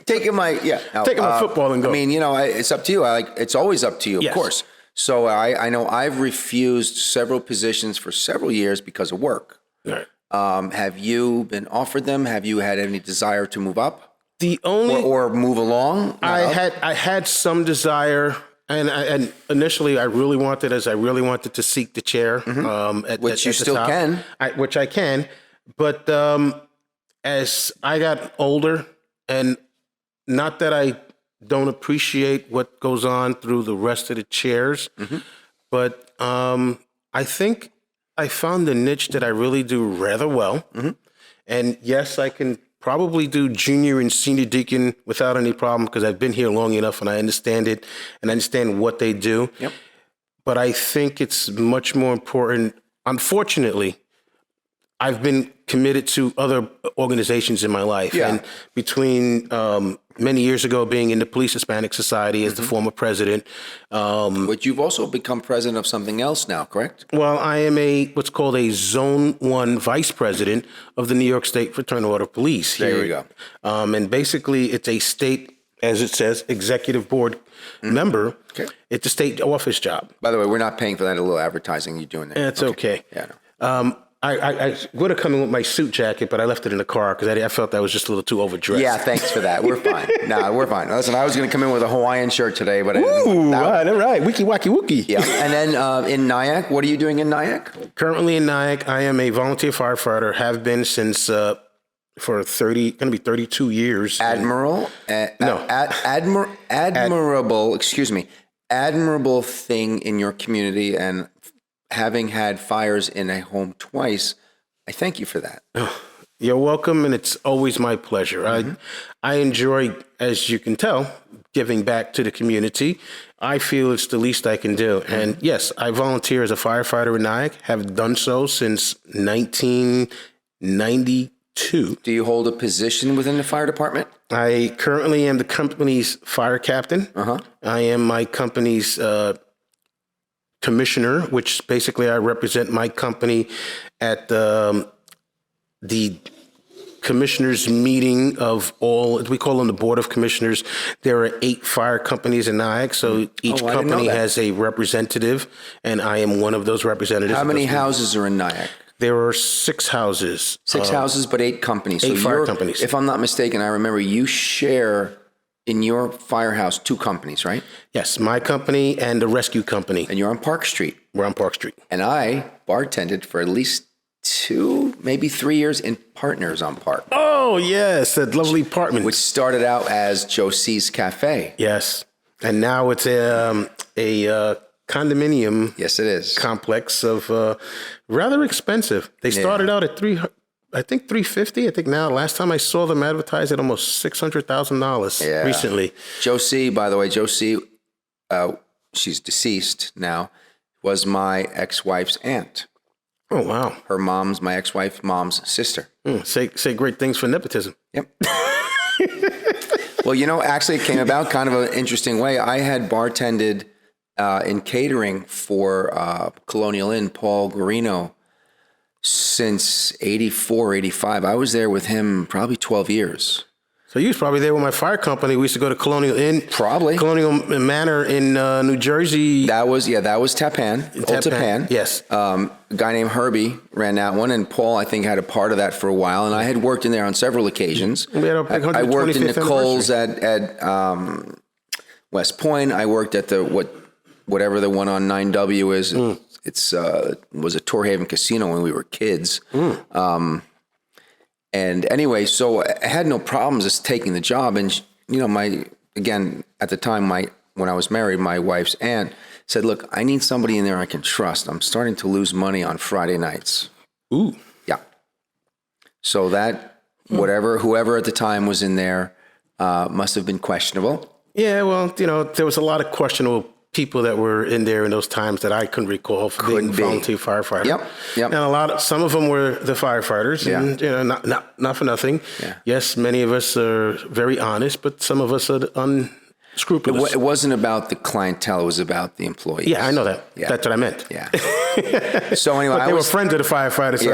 taking my football and go. I mean, it's up to you. It's always up to you, of course. So I know I've refused several positions for several years because of work. Right. Have you been offered them? Have you had any desire to move up? The only or move along? I had some desire. And initially, I really wanted to seek the chair, which you still can, which I can. But as I got older, and not that I don't appreciate what goes on through the rest of the chairs, but I think I found the niche that I really do rather well. And yes, I can probably do junior and senior deacon without any problem because I've been here long enough and I understand it and I understand what they do. But I think it's much more important. Unfortunately, I've been committed to other organizations in my life. Yeah. And between many years ago being in the Police Hispanic Society as the former president. But you've also become president of something else now, correct? Well, I am what's called a Zone 1 vice president of the New York State Fraternal Order of Police. There we go. And basically it's a state, as it says, executive board member. Okay. It's a state office job. By the way, we're not paying for that little advertising you're doing there. It's okay. Yeah. No. I would have come in with my suit jacket, but I left it in the car because I felt that was just a little too overdressed. Yeah, thanks for that. We're fine. No, we're fine. Listen, I was going to come in with a Hawaiian shirt today, but I didn't. All right. Wiki wacky wookie. Yeah. And then in Nyack, what are you doing in Nyack? Currently in Nyack, I am a volunteer firefighter, have been since for going to be 32 years. Admirable, admirable thing in your community, and having had fires in a home twice, I thank you for that. You're welcome, and it's always my pleasure. I enjoy, as you can tell, giving back to the community. I feel it's the least I can do. And yes, I volunteer as a firefighter in Nyack, have done so since 1992. Do you hold a position within the fire department? I currently am the company's fire captain. I am my company's commissioner, which basically I represent my company at the commissioners meeting of all, we call them the board of commissioners. There are 8 fire companies in Nyack, so each company has a representative, and I am one of those representatives. How many houses are in Nyack? There are 6 houses. 6 houses, but 8 companies. 8 fire companies. If I'm not mistaken, I remember you share in your firehouse 2 companies, right? Yes, my company and the rescue company. And you're on Park Street. We're on Park Street. And I bartended for at least 2, maybe 3 years in Partners on Park. Oh, yes, that lovely apartment. Which started out as Josie's Cafe. Yes, and now it's a condominium. Yes, it is. Complex of rather expensive. They started out at $350. I think now, last time I saw them advertised at almost $600,000 recently. Josie, by the way, she's deceased now, was my ex-wife's aunt. Oh, wow. Her mom's, my ex-wife's mom's sister. Say great things for nepotism. Yep. Well, actually it came about kind of an interesting way. I had bartended in catering for Colonial Inn, Paul Guarino, since 84, 85. I was there with him probably 12 years. So you was probably there with my fire company. We used to go to Colonial Inn. Probably. Colonial Manor in New Jersey. That was Tappan. Old Tappan. Yes. A guy named Herbie ran that one, and Paul, I think, had a part of that for a while. And I had worked in there on several occasions. We had I worked in Nicole's at West Point. I worked at whatever the one on 9W is. It's was a Torhaven Casino when we were kids. And anyway, so I had no problems just taking the job. And at the time, when I was married, my wife's aunt said, "Look, I need somebody in there I can trust. I'm starting to lose money on Friday nights." Ooh. Yeah. So that whoever at the time was in there must have been questionable. Yeah, well, there was a lot of questionable people that were in there in those times that I couldn't recall for being volunteer firefighter. Yep. And some of them were the firefighters, and not for nothing. Yeah. Yes, many of us are very honest, but some of us are unscrupulous. It wasn't about the clientele; it was about the employees. Yeah, I know that. Yeah. That's what I meant. Yeah. So anyway, but they were friends of the firefighters. So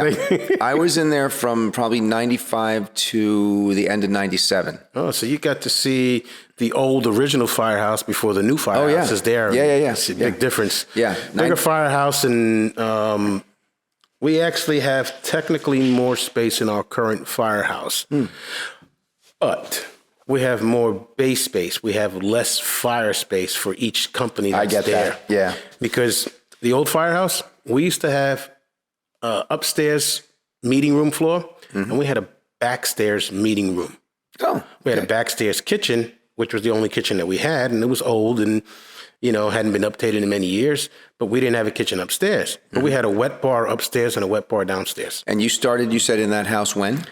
I was in there from probably 95 to the end of 97. Oh, so you got to see the old original firehouse before the new firehouse is there. Yeah. It's a big difference. Yeah. Bigger firehouse, and we actually have technically more space in our current firehouse. But we have more base space. We have less fire space for each company that's there. I get that. Yeah. Because the old firehouse, we used to have upstairs meeting room floor, and we had a backstairs meeting room. Oh. We had a backstairs kitchen, which was the only kitchen that we had, and it was old and, hadn't been updated in many years, but we didn't have a kitchen upstairs. But we had a wet bar upstairs and a wet bar downstairs. And you said in that house when?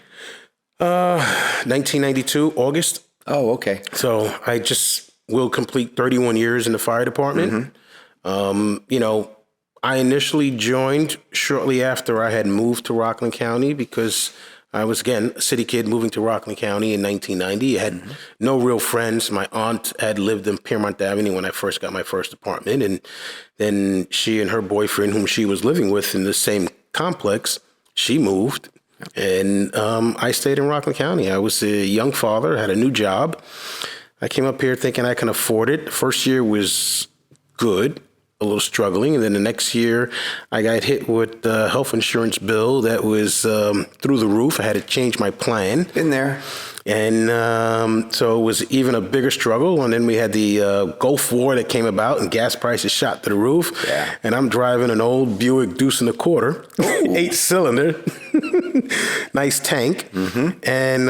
1992, August. Oh, okay. So I just will complete 31 years in the fire department. I initially joined shortly after I had moved to Rockland County because I was, again, a city kid moving to Rockland County in 1990. I had no real friends. My aunt had lived in Piermont Avenue when I first got my first apartment. And then she and her boyfriend, whom she was living with in the same complex, she moved. And I stayed in Rockland County. I was a young father, had a new job. I came up here thinking I can afford it. The first year was good, a little struggling. And then the next year, I got hit with a health insurance bill that was through the roof. I had to change my plan. Been there. And so it was even a bigger struggle. And then we had the Gulf War that came about, and gas prices shot through the roof. Yeah. And I'm driving an old Buick Deuce and a Quarter, 8-cylinder, nice tank. And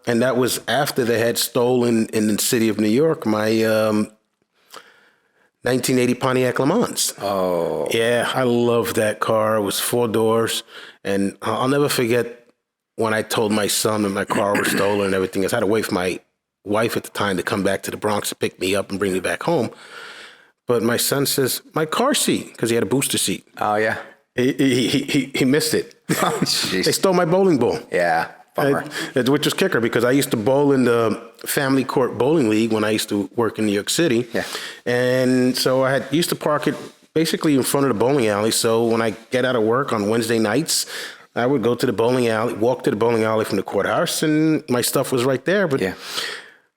and that was after they had stolen in the city of New York my 1980 Pontiac Le Mans. Oh. Yeah, I love that car. It was 4 doors. And I'll never forget when I told my son that my car was stolen and everything else. I had to wait for my wife at the time to come back to the Bronx to pick me up and bring me back home. But my son says, my car seat, because he had a booster seat. Oh, yeah. He missed it. Oh, jeez. They stole my bowling ball. Yeah. Bummer. Which was kicker because I used to bowl in the Family Court Bowling League when I used to work in New York City. Yeah. And so I used to park it basically in front of the bowling alley. So when I get out of work on Wednesday nights, I would go to the bowling alley, walk to the bowling alley from the courthouse, and my stuff was right there. But Yeah.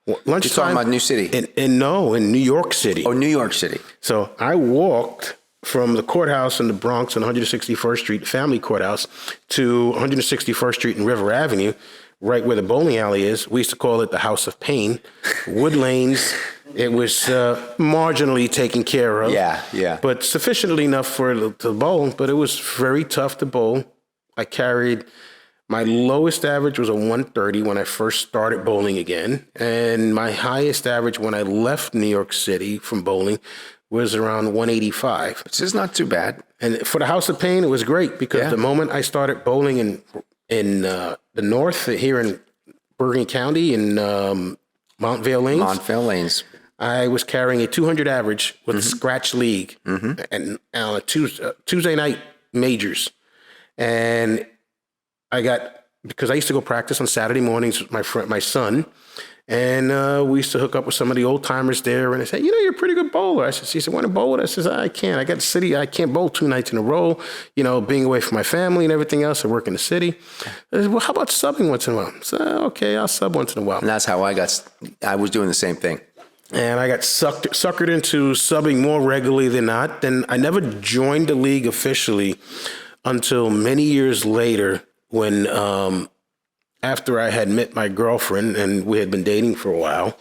lunchtime. You're talking about New City? In New York City. Oh, New York City. So I walked from the courthouse in the Bronx on 161st Street, Family Courthouse, to 161st Street and River Avenue, right where the bowling alley is. We used to call it the House of Pain. Wood lanes. It was marginally taken care of. Yeah. But sufficiently enough to bowl. But it was very tough to bowl. I carried, my lowest average was a 130 when I first started bowling again. And my highest average when I left New York City from bowling was around 185. Which is not too bad. And for the House of Pain, it was great because the moment I started bowling in the north, here in Bergen County, in Montvale Lanes. I was carrying a 200 average with a scratch league and on a Tuesday night majors. And because I used to go practice on Saturday mornings with my son, and we used to hook up with some of the old timers there. And they said, you're a pretty good bowler. He said, want to bowl? I said, I can't. I got the city. I can't bowl 2 nights in a row, being away from my family and everything else. I work in the city. I said, well, how about subbing once in a while? I said, okay, I'll sub once in a while. And that's how I was doing the same thing. And I got suckered into subbing more regularly than not. Then I never joined the league officially until many years later when after I had met my girlfriend and we had been dating for a while.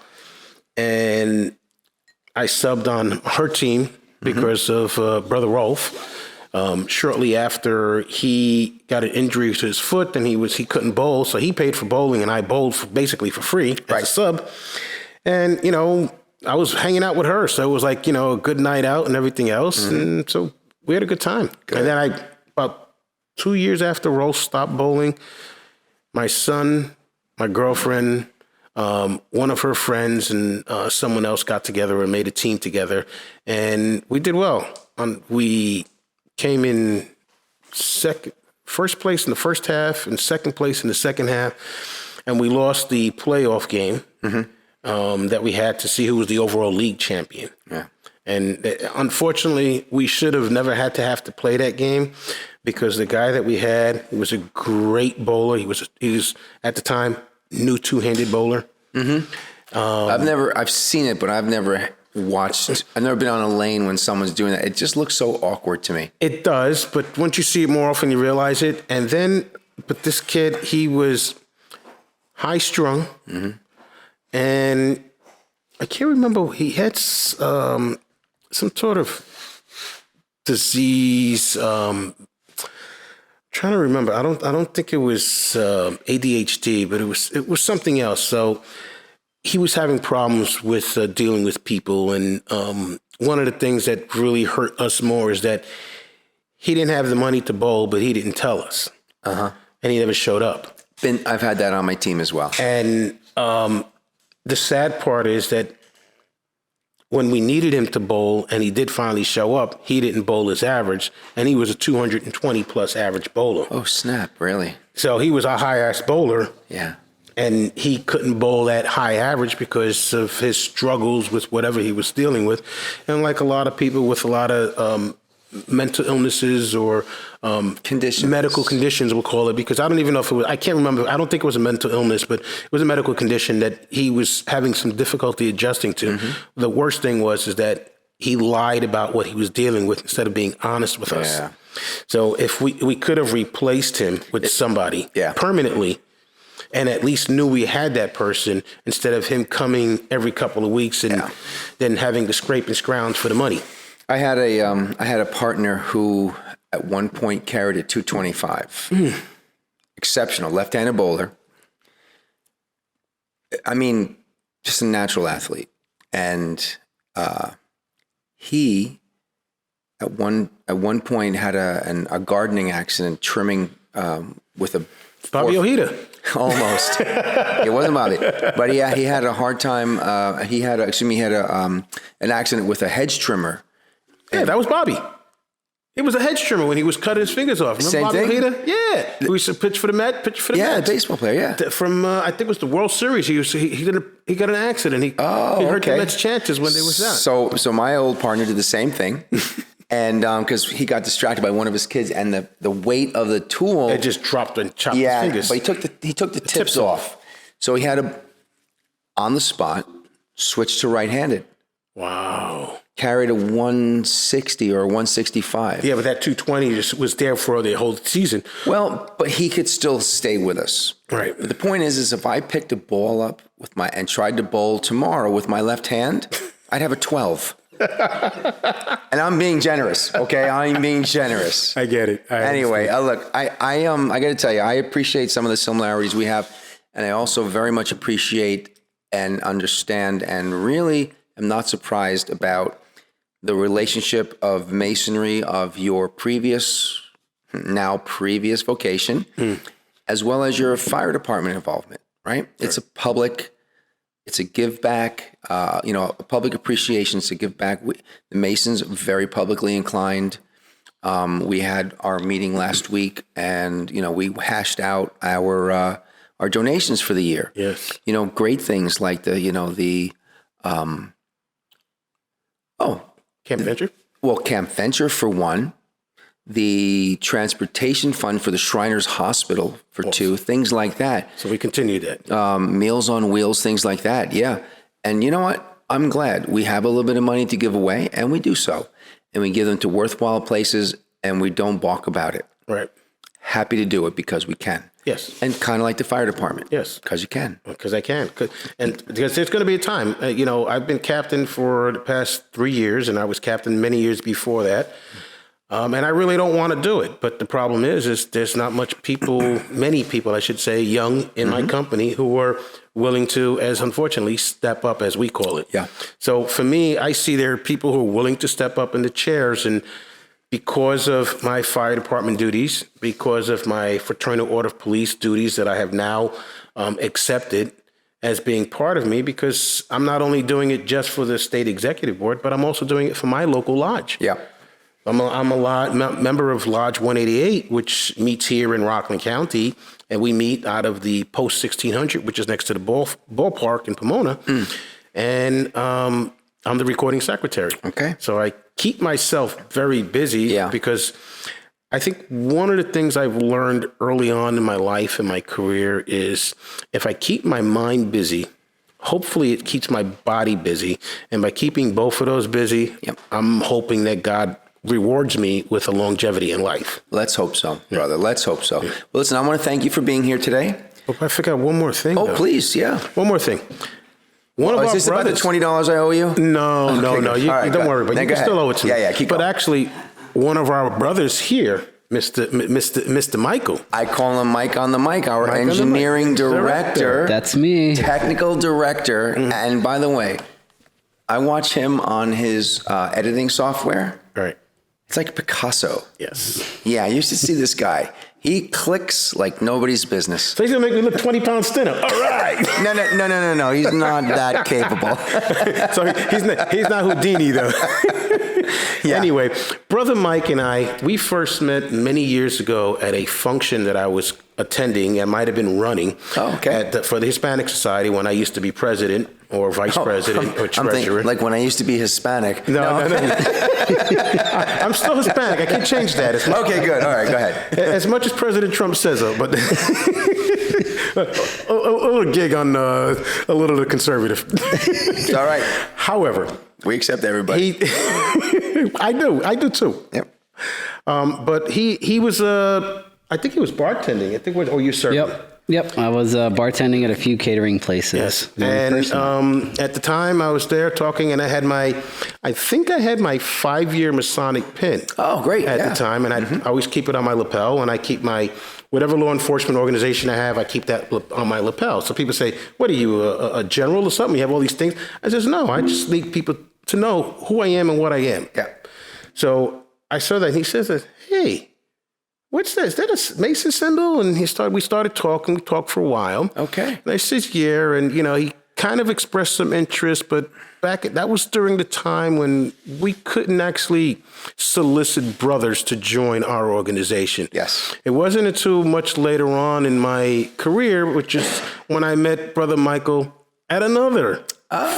And I subbed on her team because of Brother Rolf. Shortly after he got an injury to his foot and he couldn't bowl, so he paid for bowling and I bowled basically for free as a sub. And, I was hanging out with her, so it was like, a good night out and everything else. And so we had a good time. Good. And then about 2 years after Rolf stopped bowling, my son, my girlfriend, one of her friends, and someone else got together and made a team together, and we did well. We came in first place in the first half and second place in the second half, and we lost the playoff game that we had to see who was the overall league champion. Yeah. And unfortunately, we should have never had to play that game because the guy that we had, he was a great bowler. He was at the time new 2-handed bowler. I've seen it, but I've never watched. I've never been on a lane when someone's doing that. It just looks so awkward to me. It does, but once you see it more often, you realize it. And then, but this kid, he was high strung, and I can't remember. He had some sort of disease. Trying to remember. I don't think it was ADHD, but it was something else. So he was having problems with dealing with people, and one of the things that really hurt us more is that he didn't have the money to bowl, but he didn't tell us, and he never showed up. I've had that on my team as well. And the sad part is that when we needed him to bowl and he did finally show up, he didn't bowl his average, and he was a 220 plus average bowler. Oh, snap, really? So he was a high ass bowler. Yeah. And he couldn't bowl at high average because of his struggles with whatever he was dealing with. And like a lot of people with a lot of mental illnesses or Conditions. medical conditions, we'll call it, because I don't even know if it was, I can't remember. I don't think it was a mental illness, but it was a medical condition that he was having some difficulty adjusting to. The worst thing is that he lied about what he was dealing with instead of being honest with us. Yeah. So if we could have replaced him with somebody permanently, and at least knew we had that person instead of him coming every couple of weeks and then having to scrape and scrounge for the money. I had a partner who at one point carried a 225. Exceptional left-handed bowler. I mean, just a natural athlete. And he at one point had a gardening accident trimming with a Bobby Ojeda. Almost. It wasn't Bobby, but he had a hard time. He had an accident with a hedge trimmer. Yeah, that was Bobby. It was a hedge trimmer when he was cutting his fingers off. Remember Same Bobby thing? Ojeda? Yeah. He used to pitch for the Mets. Yeah, baseball player. Yeah. From I think it was the World Series. He got an accident. He hurt the Mets' chances when they was down. So my old partner did the same thing. And because he got distracted by one of his kids, and the weight of the tool, it just dropped and chopped his fingers. But he took the tips off. So he had to, on the spot, switch to right-handed. Wow. Carried a 160 or 165. Yeah, but that 220 just was there for the whole season. Well, but he could still stay with us. Right. But the point is if I picked a ball up and tried to bowl tomorrow with my left hand, I'd have a 12. And I'm being generous, okay? I'm being generous. I get it. Anyway, look, I got to tell you, I appreciate some of the similarities we have, and I also very much appreciate and understand, and really am not surprised about the relationship of masonry of your now previous vocation, as well as your fire department involvement. Right? It's a public. It's a give back, a public appreciation to give back. The Masons very publicly inclined. We had our meeting last week, and we hashed out our donations for the year. Yes. Great things like Camp Venture. Well, Camp Venture for one, the transportation fund for the Shriners Hospital for two, things like that. So we continue that. Meals on Wheels, things like that. Yeah. And you know what? I'm glad we have a little bit of money to give away, and we do so. And we give them to worthwhile places, and we don't balk about it. Right. Happy to do it because we can. Yes. And kind of like the fire department. Yes. Because you can. Because I can. And because there's going to be a time. I've been captain for the past 3 years, and I was captain many years before that. And I really don't want to do it. But the problem is there's not many people, I should say, young in my company who are willing to, as unfortunately, step up, as we call it. Yeah. So for me, I see there are people who are willing to step up in the chairs, and because of my fire department duties, because of my fraternal order of police duties that I have now accepted as being part of me, because I'm not only doing it just for the state executive board, but I'm also doing it for my local lodge. Yeah. I'm a member of Lodge 188, which meets here in Rockland County, and we meet out of the Post 1600, which is next to the ballpark in Pomona. And I'm the recording secretary. Okay. So I keep myself very busy because I think one of the things I've learned early on in my life and my career is if I keep my mind busy, hopefully it keeps my body busy. And by keeping both of those busy, I'm hoping that God rewards me with a longevity in life. Let's hope so, brother. Let's hope so. Well, listen, I want to thank you for being here today. Oh, I forgot one more thing. Oh, please, yeah. One more thing. One of our is this brothers, about the $20 I owe you? No. You, right, don't worry, but you can still owe it to me. Yeah, keep going. But actually, one of our brothers here, Mr. Michael. I call him Mike on the mic, our engineering director. That's me. Technical director. And by the way, I watch him on his editing software. Right. It's like Picasso. Yes. Yeah, I used to see this guy. He clicks like nobody's business. So he's going to make me look 20 pounds thinner. All right. No. He's not that capable. So he's not Houdini, though. Yeah. Anyway, Brother Mike and I, we first met many years ago at a function that I was attending and might have been running for the Hispanic Society when I used to be president or vice president or treasurer. Like when I used to be Hispanic. No. I'm still Hispanic. I can't change that. Okay, good. All right, go ahead. As much as President Trump says so, but a little gig on a little of the conservative. All right. However, we accept everybody. I do too. Yep. But he was I think he was bartending. I think or you serving. Yep. I was bartending at a few catering places. Yes. And at the time I was there talking, and I think I had my 5-year Masonic pin. Oh, great. At the time, and I always keep it on my lapel, and I keep my whatever law enforcement organization I have, I keep that on my lapel. So people say, "What are you, a general or something? You have all these things?" I says, "No, I just need people to know who I am and what I am." Yeah. So I saw that, and he says, "Hey, what's that? Is that a Mason symbol?" And we started talking. We talked for a while. Okay. And I says, "Yeah," and he kind of expressed some interest, but that was during the time when we couldn't actually solicit brothers to join our organization. Yes. It wasn't until much later on in my career, which is when I met Brother Michael at another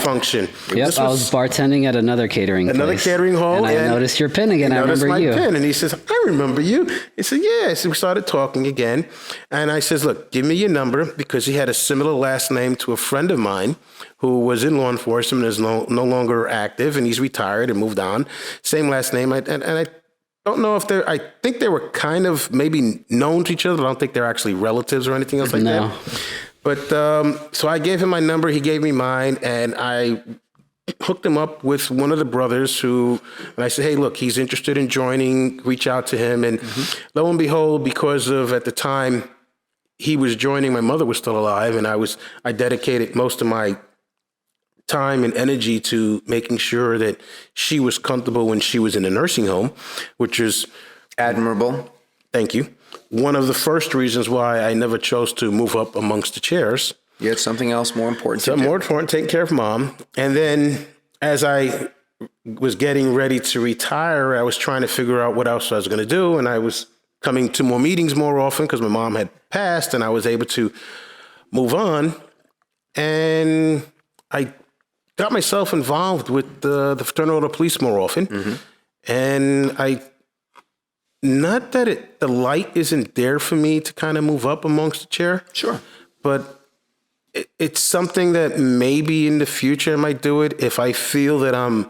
function. Yep, I was bartending at another catering catering hall. And I noticed your pin again. I remember you. Pin, and he says, "I remember you." He said, "Yeah." So we started talking again. And I says, "Look, give me your number," because he had a similar last name to a friend of mine who was in law enforcement and is no longer active, and he's retired and moved on. Same last name. I don't know if I think they were kind of maybe known to each other. I don't think they're actually relatives or anything else like that. But so I gave him my number, he gave me mine, and I hooked him up with one of the brothers and I said, "Hey, look, he's interested in joining, reach out to him." And lo and behold, because of at the time he was joining, my mother was still alive, and I dedicated most of my time and energy to making sure that she was comfortable when she was in a nursing home, which is admirable. Thank you. One of the first reasons why I never chose to move up amongst the chairs. You had something else more important to do. More important, taking care of Mom. And then as I was getting ready to retire, I was trying to figure out what else I was going to do. And I was coming to more meetings more often because my mom had passed, and I was able to move on. And I got myself involved with the Fraternal Order of Police more often. And not that the light isn't there for me to kind of move up amongst the chair. Sure. But it's something that maybe in the future I might do it if I feel that I'm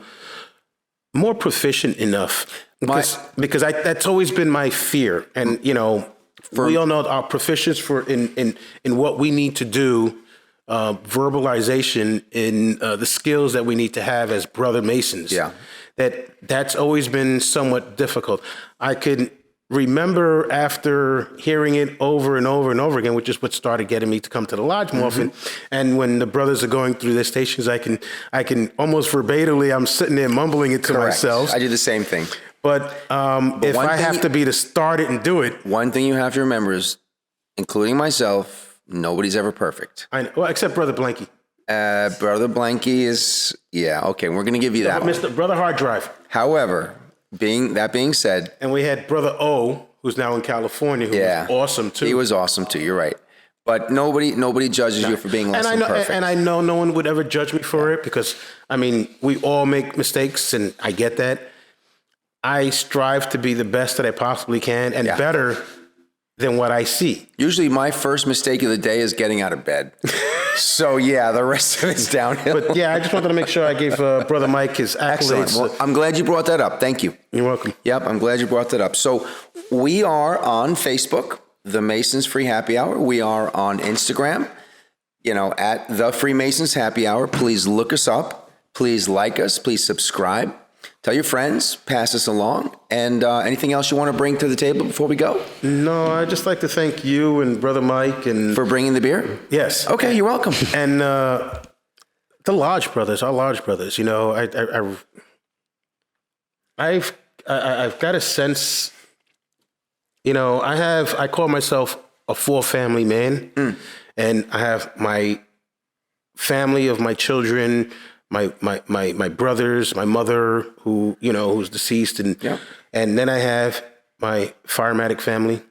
more proficient enough. Because that's always been my fear. And, we all know our proficiency in what we need to do, verbalization in the skills that we need to have as brother Masons. Yeah. That's always been somewhat difficult. I could remember after hearing it over and over and over again, which is what started getting me to come to the lodge more often. And when the brothers are going through their stations, I can almost verbatimly, I'm sitting there mumbling it to myself. I do the same thing. But if I have to be to start it and do it. One thing you have to remember is, including myself, nobody's ever perfect. I know, well, except Brother Blanky. Brother Blanky is, okay, we're going to give you that one. Brother Hard Drive. However, that being said. And we had Brother O, who's now in California, who was awesome too. He was awesome too, you're right. But nobody judges you for being less than perfect. And I know no one would ever judge me for it because, we all make mistakes, and I get that. I strive to be the best that I possibly can and better than what I see. Usually my first mistake of the day is getting out of bed. So, the rest of it's downhill. But, I just wanted to make sure I gave Brother Mike his accolades. Excellent. Well, I'm glad you brought that up. Thank you. You're welcome. Yep, I'm glad you brought that up. So, we are on Facebook, the Masons Free Happy Hour. We are on Instagram, at the FreeMasons Happy Hour. Please look us up. Please like us. Please subscribe. Tell your friends, pass us along. And anything else you want to bring to the table before we go? No, I'd just like to thank you and Brother Mike. For bringing the beer? Yes. Okay, you're welcome. And the Lodge brothers, our Lodge brothers, I've got a sense, I call myself a four-family man, and I have my family of my children, my brothers, my mother, who's deceased, and then I have my firematic family.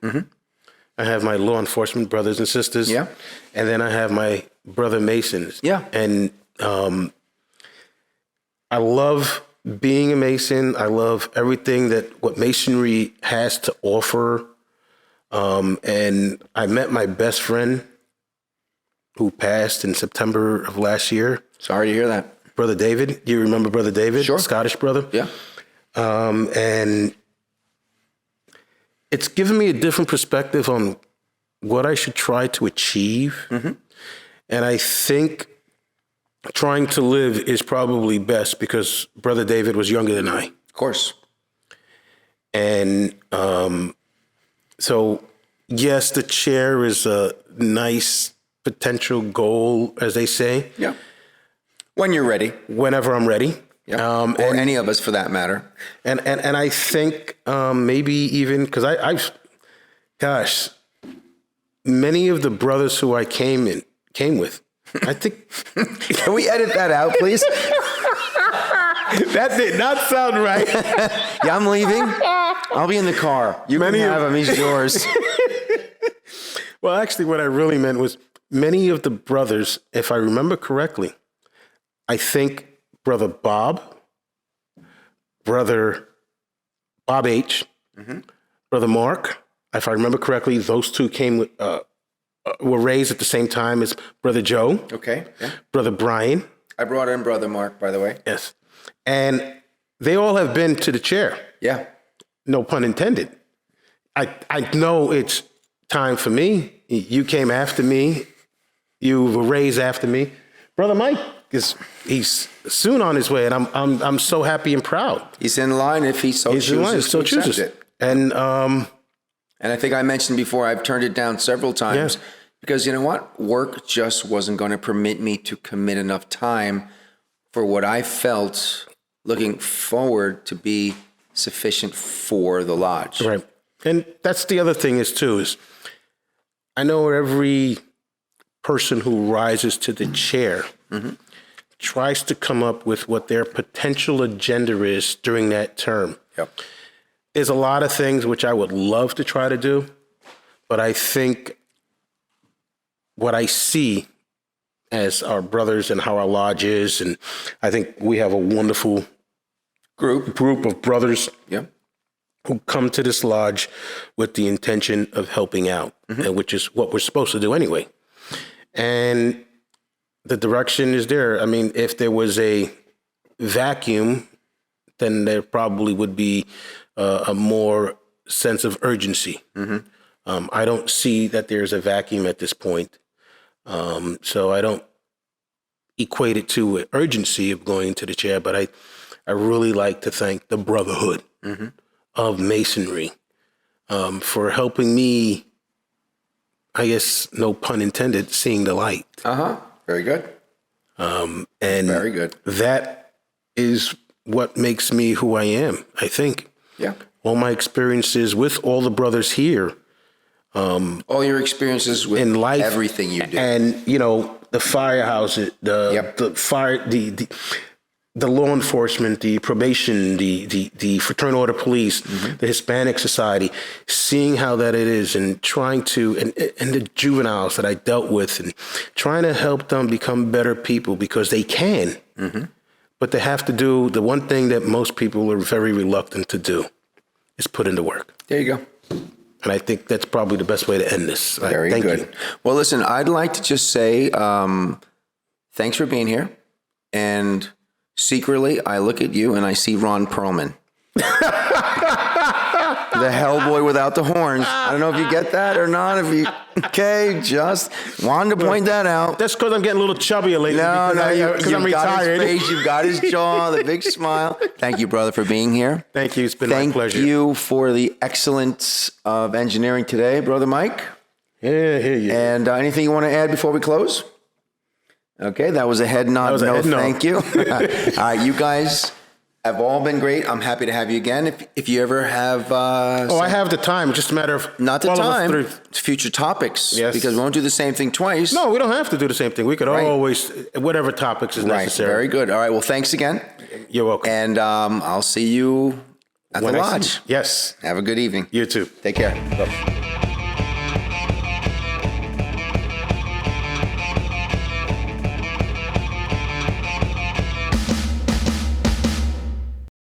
I have my law enforcement brothers and sisters. And then I have my brother Masons. And I love being a Mason. I love everything what Masonry has to offer. And I met my best friend who passed in September of last year. Sorry to hear that. Brother David. Do you remember Brother David? Sure. Scottish brother. Yeah. And it's given me a different perspective on what I should try to achieve. And I think trying to live is probably best because Brother David was younger than I. Of course. And so, yes, the chair is a nice potential goal, as they say. Yeah. When you're ready. Whenever I'm ready. Or any of us for that matter. And I think maybe even, because gosh, many of the brothers who I came with, I think. Can we edit that out, please? That did not sound right. Yeah, I'm leaving. I'll be in the car. You can have him. He's yours. Well, actually, what I really meant was many of the brothers, if I remember correctly, I think Brother Bob, Brother Bob H., Brother Mark, if I remember correctly, those two were raised at the same time as Brother Joe. Okay. Yeah. Brother Brian. I brought in Brother Mark, by the way. Yes. And they all have been to the chair. Yeah. No pun intended. I know it's time for me. You came after me. You were raised after me. Brother Mike he's soon on his way, and I'm so happy and proud. He's in line if he chooses to accept it. And I think I mentioned before, I've turned it down several times because you know what? Work just wasn't going to permit me to commit enough time for what I felt looking forward to be sufficient for the lodge. Right. And that's the other thing is I know every person who rises to the chair tries to come up with what their potential agenda is during that term. Yep. There's a lot of things which I would love to try to do, but I think what I see as our brothers and how our lodge is, and I think we have a wonderful group of brothers who come to this lodge with the intention of helping out, and which is what we're supposed to do anyway. And the direction is there. I mean, if there was a vacuum, then there probably would be a more sense of urgency. I don't see that there's a vacuum at this point. So I don't equate it to an urgency of going to the chair, but I really like to thank the brotherhood of Masonry for helping me, I guess, no pun intended, seeing the light. Very good. And very good. That is what makes me who I am, I think. Yeah. All my experiences with all the brothers here. All your experiences with in life, everything you do. And, the firehouse, the fire, the law enforcement, the probation, the fraternal order police, the Hispanic Society, seeing how that it is and trying to, and the juveniles that I dealt with and trying to help them become better people because they can. But they have to do the one thing that most people are very reluctant to do is put into work. There you go. And I think that's probably the best way to end this. Very Thank good. you. Well, listen, I'd like to just say thanks for being here. And secretly, I look at you and I see Ron Perlman. The Hellboy without the horns. I don't know if you get that or not. Okay, just wanted to point that out. That's because I'm getting a little chubbier lately. Because I'm retired. His face, you've got his jaw, the big smile. Thank you, brother, for being here. Thank you. It's been my pleasure. Thank you for the excellence of engineering today, Brother Mike. Yeah, hear you. And anything you want to add before we close? Okay, that was a head nod. Thank you. All right, you guys have all been great. I'm happy to have you again. If you ever have... I have the time. It's just a matter of... Not the all of us time, three- future topics. Yes. Because we won't do the same thing twice. No, we don't have to do the same thing. We could Right. always, whatever topics is Right, necessary. very good. All right, well, thanks again. You're welcome. And I'll see you at When the I see lodge. you. Yes. Have a good evening. You too. Take care. Bye.